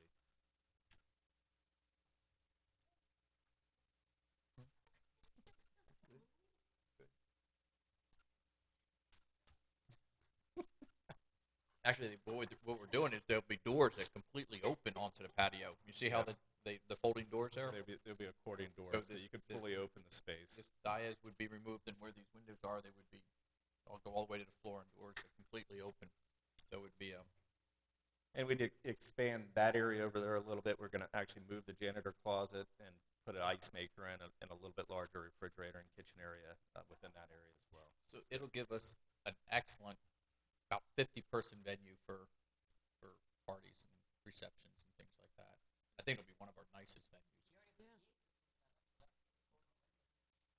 Actually, what we're doing is there'll be doors that completely open onto the patio. You see how Yes. the folding doors there? There'll be accordion doors, so this- you could this- fully open the space. This dias would be removed, and where these windows are, they would be, I'll go all the way to the floor, and doors are completely open. So it would be a. And we'd expand that area over there a little bit. We're going to actually move the janitor closet and put an ice maker and a little bit larger refrigerator and kitchen area within that area as well. So it'll give us an excellent, about 50-person venue for parties and receptions and things like that. I think it'll be one of our nicest venues.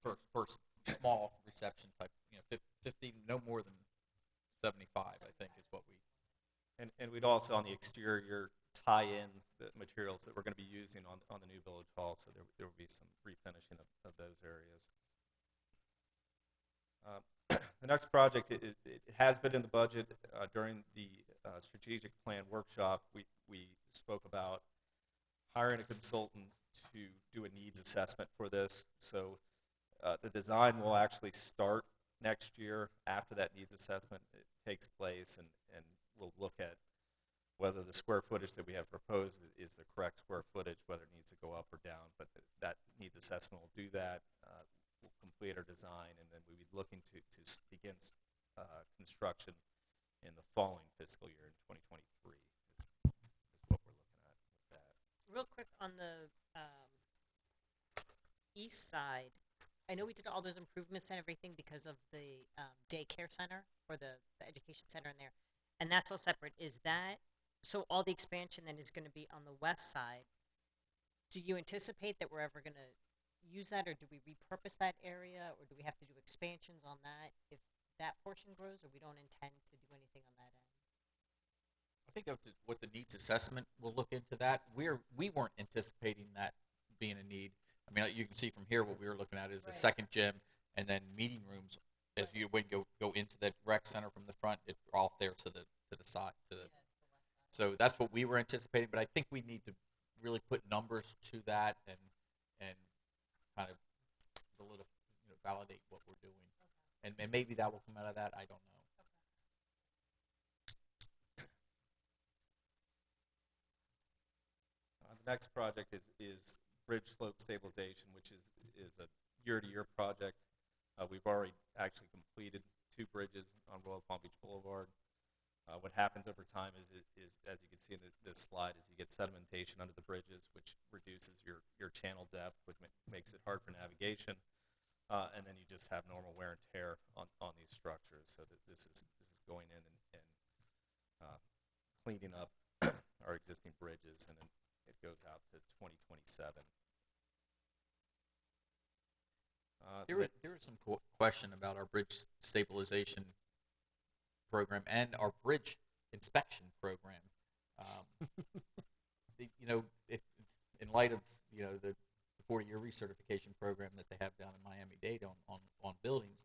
For small reception type, 50, no more than 75, I think, is what we. And we'd also on the exterior tie in the materials that we're going to be using on the new village hall, so there will be some refinishing of those areas. The next project, it has been in the budget. During the strategic plan workshop, we spoke about hiring a consultant to do a needs assessment for this. So The design will actually start next year after that needs assessment takes place, and we'll look at whether the square footage that we have proposed is the correct square footage, whether it needs to go up or down. But that needs assessment will do that. We'll complete our design, and then we'll be looking to begin construction in the following fiscal year in 2023 is what we're looking at with that. Real quick on the east side, I know we did all those improvements and everything because of the daycare center or the education center in there, and that's all separate. Is that so? All the expansion then is going to be on the west side. Do you anticipate that we're ever going to use that, or do we repurpose that area, or do we have to do expansions on that if that portion grows, or we don't intend to do anything on that end? I think that's what the needs assessment will look into that. We weren't anticipating that being a need. I mean, you can see from here what we were looking at is the second gym and then meeting rooms. As you when you go into the rec center from the front, it's off there to the side so that's what we were anticipating. But I think we need to really put numbers to that and kind of validate what we're doing, and maybe that will come out of that. I don't know. The next project is bridge slope stabilization, which is a year-to-year project. We've already actually completed 2 bridges on Royal Palm Beach Boulevard. What happens over time is as you can see in this slide, is you get sedimentation under the bridges, which reduces your channel depth, which makes it hard for navigation, and then you just have normal wear and tear on these structures. So that this is going in and cleaning up our existing bridges, and then it goes out to 2027. There was some question about our bridge stabilization program and our bridge inspection program. If, in light of the 40-year recertification program that they have down in Miami-Dade on buildings,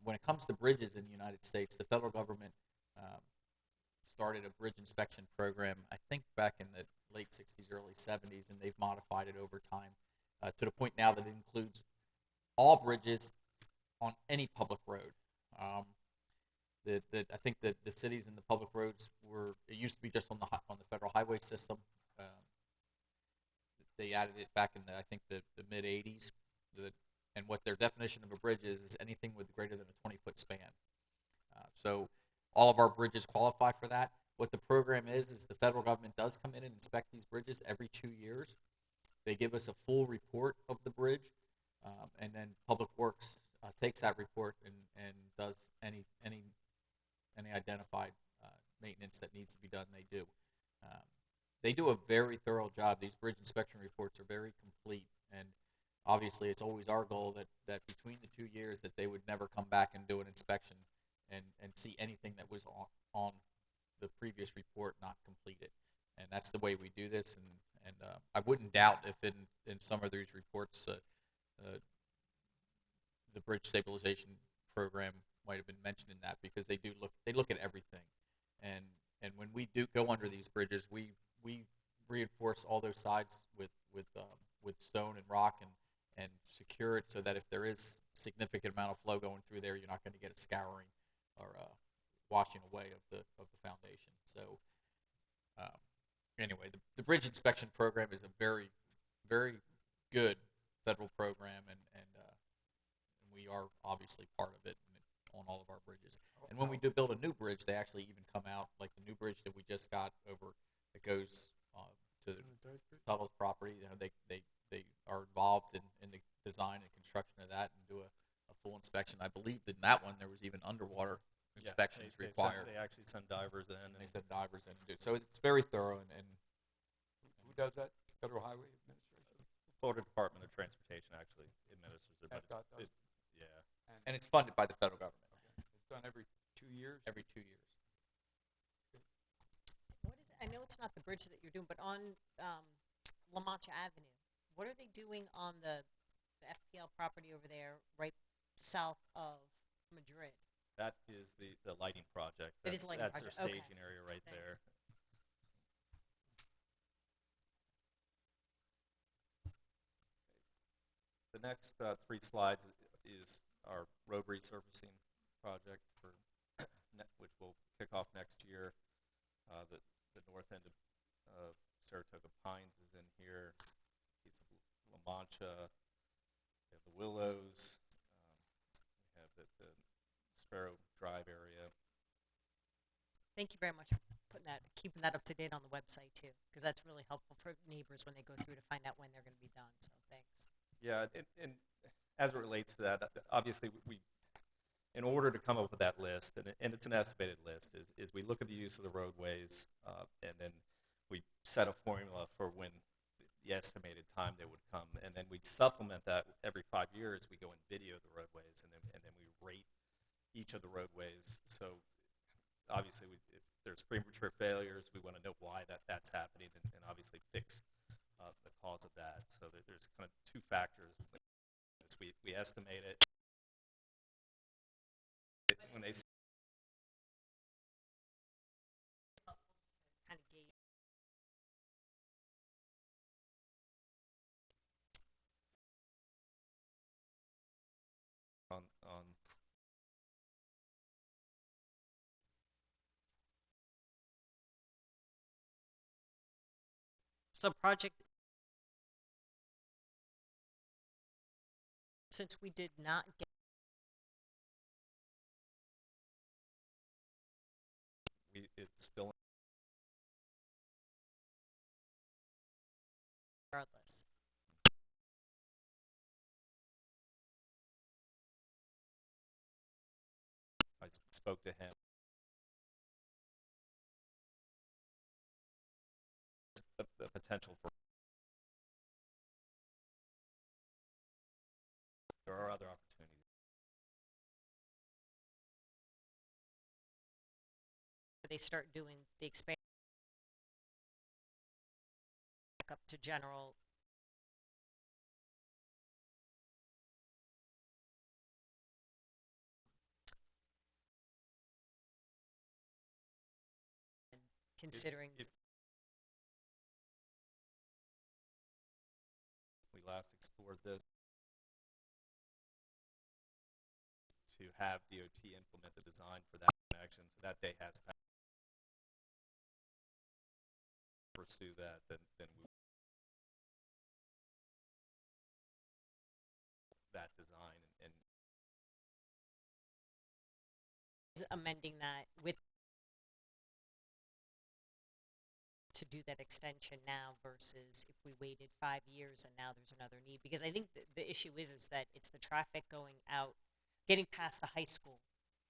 when it comes to bridges in the United States, the federal government started a bridge inspection program, I think back in the late 60s, early 70s, and they've modified it over time to the point now that it includes all bridges on any public road. I think that the cities and the public roads it used to be just on the federal highway system. They added it back in the mid 80s. And what their definition of a bridge is anything with greater than a 20-foot span. So all of our bridges qualify for that. What the program is the federal government does come in and inspect these bridges every 2 years. They give us a full report of the bridge, and then Public Works takes that report and does any identified maintenance that needs to be done. They do. They do a very thorough job. These bridge inspection reports are very complete, and obviously it's always our goal that between the 2 years that they would never come back and do an inspection and see anything that was on the previous report not completed. And that's the way we do this, and I wouldn't doubt if in some of these reports the bridge stabilization program might have been mentioned in that, because they look at everything, and when we do go under these bridges, we reinforce all those sides with stone and rock and secure it so that if there is significant amount of flow going through there, you're not going to get a scouring or washing away of the foundation. So anyway, the bridge inspection program is a very, very good federal program, and we are obviously part of it on all of our bridges. And when we do build a new bridge, they actually even come out, like the new bridge that we just got over that goes to Tuttle's property. They are involved in the design and construction of that and do a full inspection. I believe in that one there was even underwater inspections required. They actually send divers in. And they send divers in and do it. So it's very thorough. And who does that? Federal Highway Administration? Florida Department of Transportation actually administers it. But and it's funded by the federal government. Okay. It's done every 2 years? Every 2 years. What is it? I know it's not the bridge that you're doing, but on La Mancha Avenue, what are they doing on the FPL property over there, right south of Madrid? That is the lighting project. It is a lighting project. That's their staging area right there. The next 3 slides is our road resurfacing project for which will kick off next year. The north end of Saratoga Pines is in here. Piece of La Mancha. We have the Willows. We have the Sparrow Drive area. Thank you very much for keeping that up to date on the website too, because that's really helpful for neighbors when they go through to find out when they're going to be done. So thanks. Yeah, and as it relates to that, obviously in order to come up with that list, and it's an estimated list, is we look at the use of the roadways, and then we set a formula for when the estimated time they would come, and then we supplement that every 5 years. We go and video the roadways, and then we rate each of the roadways. So obviously, if there's premature failures, we want to know why that's happening, and obviously fix the cause of that. So there's kind of two factors. We estimate it when they Kind of gauge. on So project, since we did not get it's still regardless. I spoke to him. The potential for there are other opportunities. They start doing the expansion back up to general. Considering We last explored this to have DOT implement the design for that connection, so that day has passed. Pursue that, then we that design and amending that with to do that extension now versus if we waited 5 years and now there's another need, because I think the issue is that it's the traffic going out, getting past the high school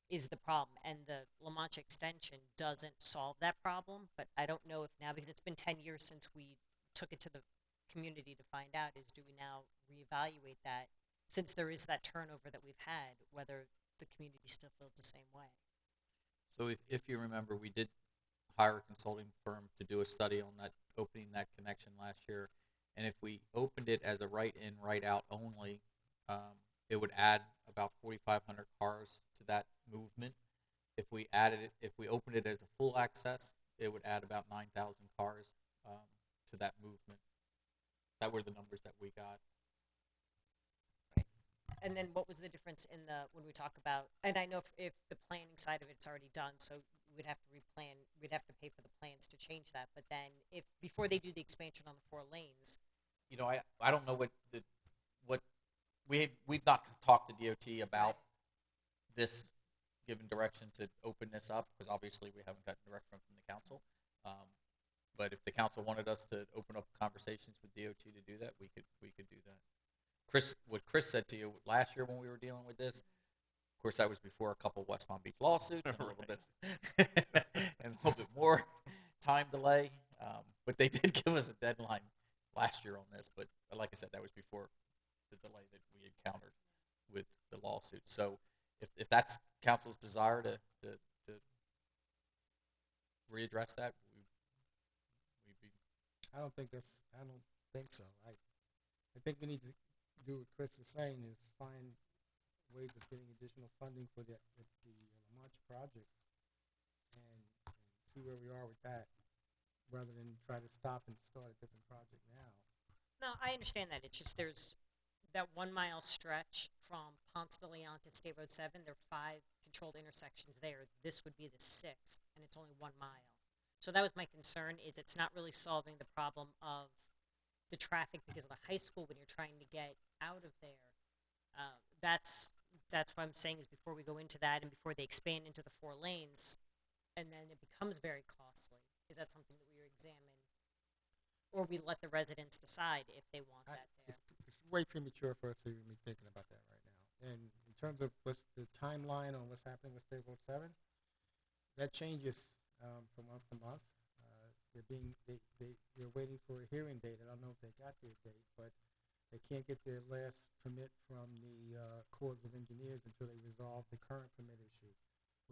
is the problem, and the La Mancha extension doesn't solve that problem. But I don't know if now, because it's been 10 years since we took it to the community to find out, is do we now reevaluate that, since there is that turnover that we've had, whether the community still feels the same way. So if you remember, we did hire a consulting firm to do a study on that, opening that connection last year. And if we opened it as a right-in, right-out only, it would add about 4,500 cars to that movement. If we opened it as a full access, it would add about 9,000 cars to that movement. That were the numbers that we got. And then what was the difference in when we talk about, and I know if the planning side of it's already done, so we'd have to replan, we'd have to pay for the plans to change that. But then if, before they do the expansion on the 4 lanes. You know, I don't know what we've not talked to DOT about this, given direction to open this up, because obviously we haven't gotten direction from the council. But if the council wanted us to open up conversations with DOT to do that, we could do that. What Chris said to you last year when we were dealing with this, of course, that was before a couple of West Palm Beach lawsuits and a little bit and a little bit more time delay. But they did give us a deadline last year on this. But like I said, that was before the delay that we encountered with the lawsuit. So if that's council's desire to readdress that, we'd be. I don't think so. I think we need to do what Chris is saying, is find ways of getting additional funding for the La Mancha project and see where we are with that, rather than try to stop and start a different project now. No, I understand that. It's just that 1 mile stretch from Ponce de Leon to State Road 7, there are 5 controlled intersections there. This would be the 6th, and it's only 1 mile. So that was my concern, is it's not really solving the problem of the traffic because of the high school when you're trying to get out of there. That's what I'm saying, is before we go into that and before they expand into the 4 lanes, and then it becomes very costly. Is that something that we examine, or we let the residents decide if they want that there? It's way premature for us to even be thinking about that right now. And in terms of what's the timeline on what's happening with State Road 7, that changes from month to month. They're waiting for a hearing date. I don't know if they got their date, but they can't get their last permit from the Corps of Engineers until they resolve the current permit issue,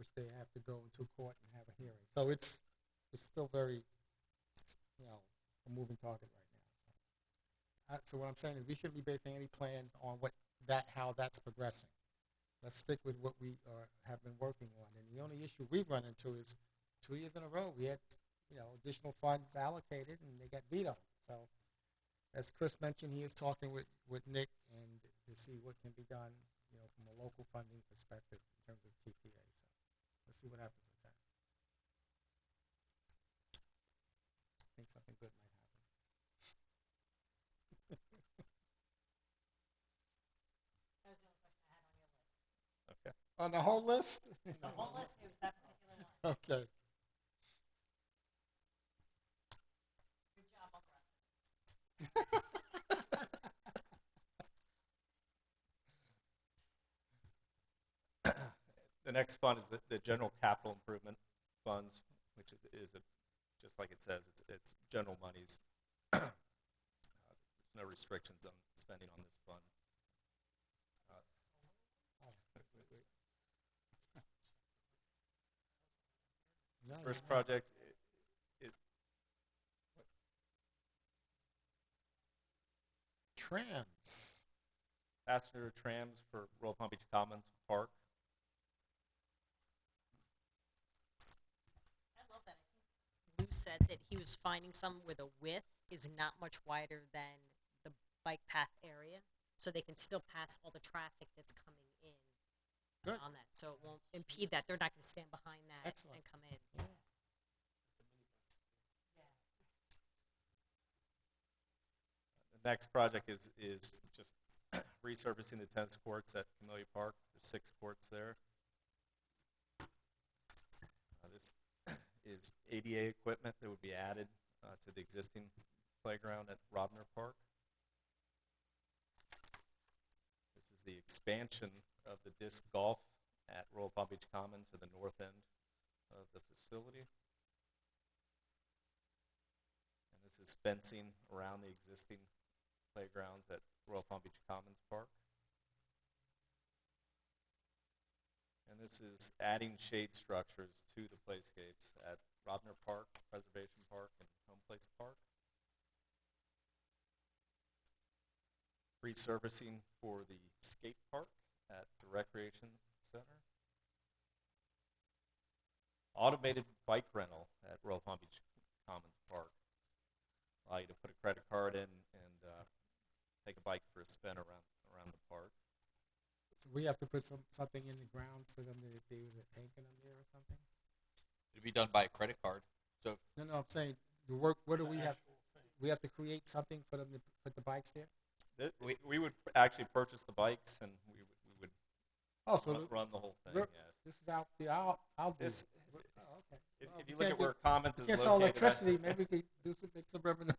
which they have to go into court and have a hearing. So it's still very, a moving target right now. So what I'm saying is we shouldn't be basing any plans on how that's progressing. Let's stick with what we have been working on. And the only issue we've run into is 2 years in a row we had, additional funds allocated and they got vetoed. So as Chris mentioned, he is talking with Nick and to see what can be done, from a local funding perspective in terms of TPA. So let's see what happens with that. I think something good might happen. Okay. On the whole list? The whole list, it was that particular one. Okay. Good job on the rest. The next fund is the general capital improvement funds, which is just like it says, it's general monies. There's no restrictions on spending on this fund. First project, Trams. passenger trams for Royal Palm Beach Commons Park. I love that. I think Lou said that he was finding some where the width is not much wider than the bike path area, so they can still pass all the traffic that's coming in on that. So it won't impede that. They're not going to stand behind that and come in. Yeah. The next project is just resurfacing the tennis courts at Camellia Park. There's 6 courts there. This is ADA equipment that would be added to the existing playground at Robner Park. This is the expansion of the disc golf at Royal Palm Beach Common to the north end of the facility. And this is fencing around the existing playgrounds at Royal Palm Beach Commons Park. And this is adding shade structures to the playscapes at Robner Park, Preservation Park, and Home Place Park. Resurfacing for the skate park at the Recreation Center. Automated bike rental at Royal Palm Beach Commons Park. Allow you to put a credit card in and take a bike for a spin around the park. So we have to put something in the ground for them to be able to anchor them there or something? It'd be done by a credit card. So No, I'm saying the work. What do we have? We have to create something for them to put the bikes there. We would actually purchase the bikes and we would run the whole thing. Yes. This is out the I'll do. This, okay. If you look at where Commons is Gets located, all electricity. Maybe we could make some revenue.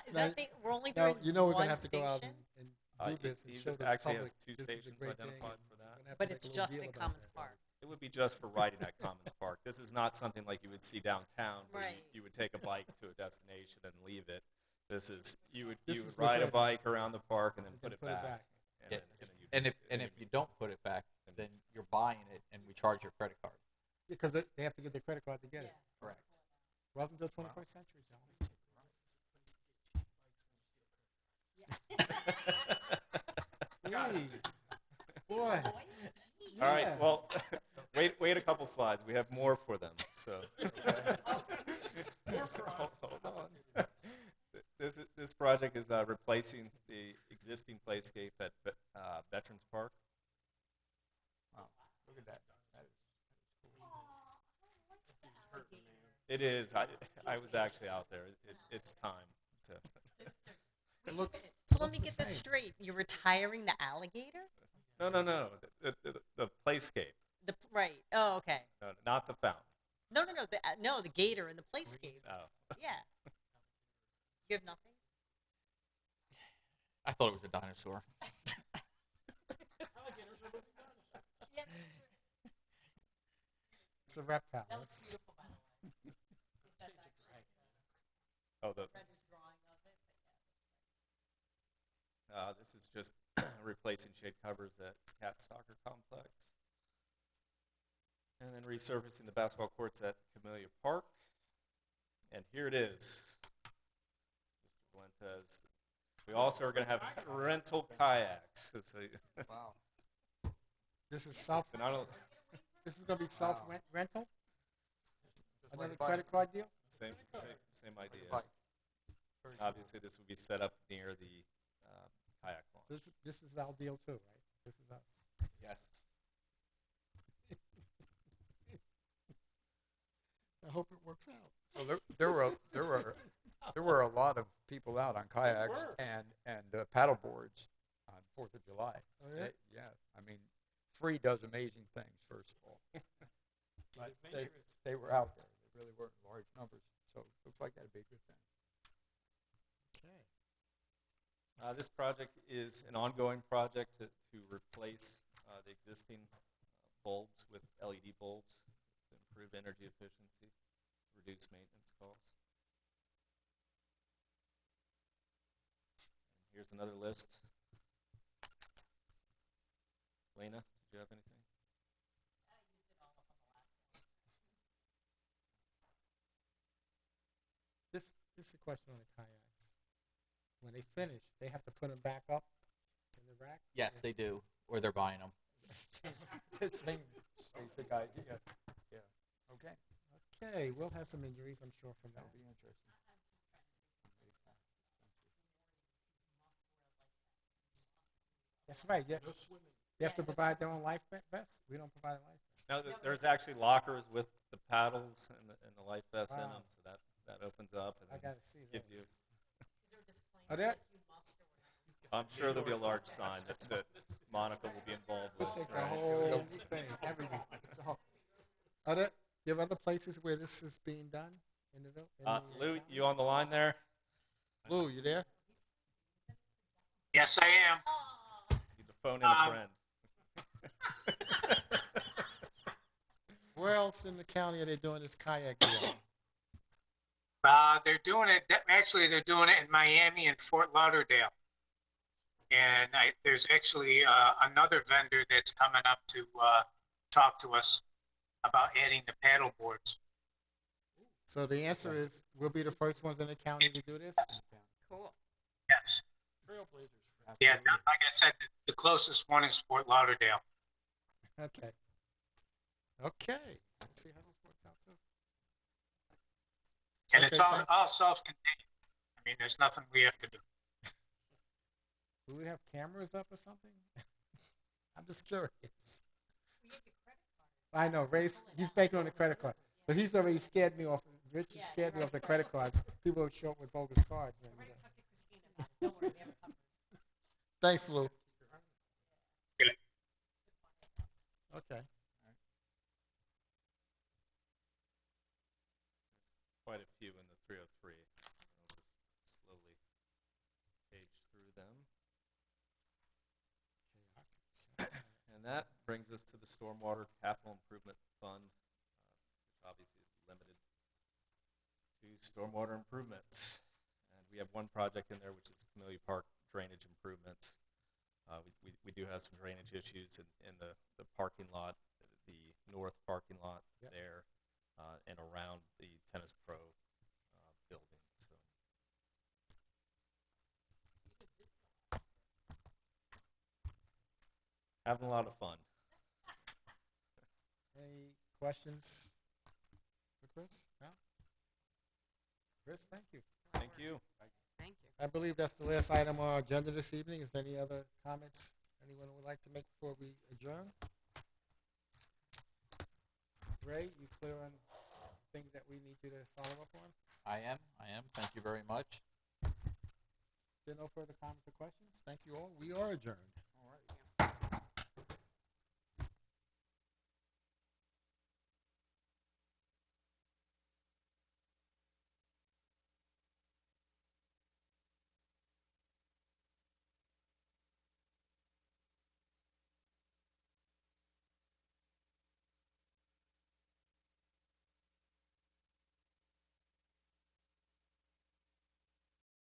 Is that thing, we're only doing we're one gonna have to station? go out and do this and He's show the actually public has 2 this is a stations great thing, identified and for we're that. gonna have to But make it's a little just deal in about Commons that. Park. It would be just for riding at Commons Park. This is not something like you would see downtown where Right. you would take a bike to a destination and leave it. This is you would This is ride a what's bike around the park and then And put then it put it back. back. And, Yeah. then and if you don't put it back, then you're buying it and we charge your credit card. Because they have to get their credit card to get it. Correct. Welcome to the 21st century, gentlemen. Please. Boy. All right. Yeah. Well, wait a couple slides. We have more for them. So. Okay. Hold on. This project is replacing the existing playscape at Veterans Park. Wow, look at that. That is It is. I was actually out there. It's time to. It looks. So let me get this straight. You're retiring the alligator? No. The playscape. Right. Oh, okay. No, not the fountain. No. The gator and the playscape. Oh. Yeah. You have nothing? I thought it was a dinosaur. It's a reptile. That looks beautiful, by the way. Oh, this is just replacing shade covers at Cat Soccer Complex. And then resurfacing the basketball courts at Camellia Park. And here it is. Mr. Fuentes. We also are going to have rental kayaks. Wow. This is self. This is going to be self-rental? Another credit card deal? Same idea. Obviously, this will be set up near the kayak launch. This is our deal too, right? This is us. Yes. I hope it works out. Well, there were a lot of people out on kayaks and paddle boards on 4th of July. Oh, yeah? Yeah, I mean, free does amazing things. First of all, but they were out there. They really were in large numbers. So it looks like that'd be a good thing. Okay. This project is an ongoing project to replace the existing bulbs with LED bulbs to improve energy efficiency, reduce maintenance costs. And here's another list. Lena, did you have anything? This is a question on the kayaks. When they finish, they have to put them back up in the rack? Yes, they do, or they're buying them. Same basic idea. Yeah. Okay. Okay, we'll have some injuries, I'm sure, from that. That'll be interesting. That's right. Yeah. They have to provide their own life vests? We don't provide a life vest. No, there's actually lockers with the paddles and the life vests in Wow. them, so that opens up and I then gotta see gives those. you. Are there? I'm sure there'll be a large sign that Monica will be involved We'll with. take the whole thing, everything. Are there other places where this is being done in the village? Lou, you on the line there? Lou, you there? Yes, I am. Need to phone in a friend. Where else in the county are they doing this kayak deal? They're doing it, actually, they're doing it in Miami and Fort Lauderdale. And there's actually another vendor that's coming up to talk to us about adding the paddle boards. So the answer is, we'll be the first ones in the county to do this? Cool. Yes. Trailblazers. Yeah, like I said, the closest one is Fort Lauderdale. Okay. Okay. Let's see how this works out too. And it's Okay, all, thanks. all self-contained. I mean, there's nothing we have to do. Do we have cameras up or something? I'm just curious. I know, he's banking on the credit card. But he's already scared me off. Richard scared me off the credit cards. People are short with bogus cards. Thanks, Lou. Okay. Quite a few in the 303. I'll just slowly page through them. And that brings us to the Stormwater Capital Improvement Fund, which obviously is limited to stormwater improvements. And we have one project in there, which is Camellia Park drainage improvements. We do have some drainage issues in the parking lot, the north parking lot there, and around the Tennis Pro building. So. Having a lot of fun. Any questions for Chris? No? Chris, thank you. Thank you. Thank you. I believe that's the last item on our agenda this evening. Is there any other comments anyone would like to make before we adjourn? Ray, you clear on things that we need you to follow up on? I am. Thank you very much. There are no further comments or questions? Thank you all. We are adjourned.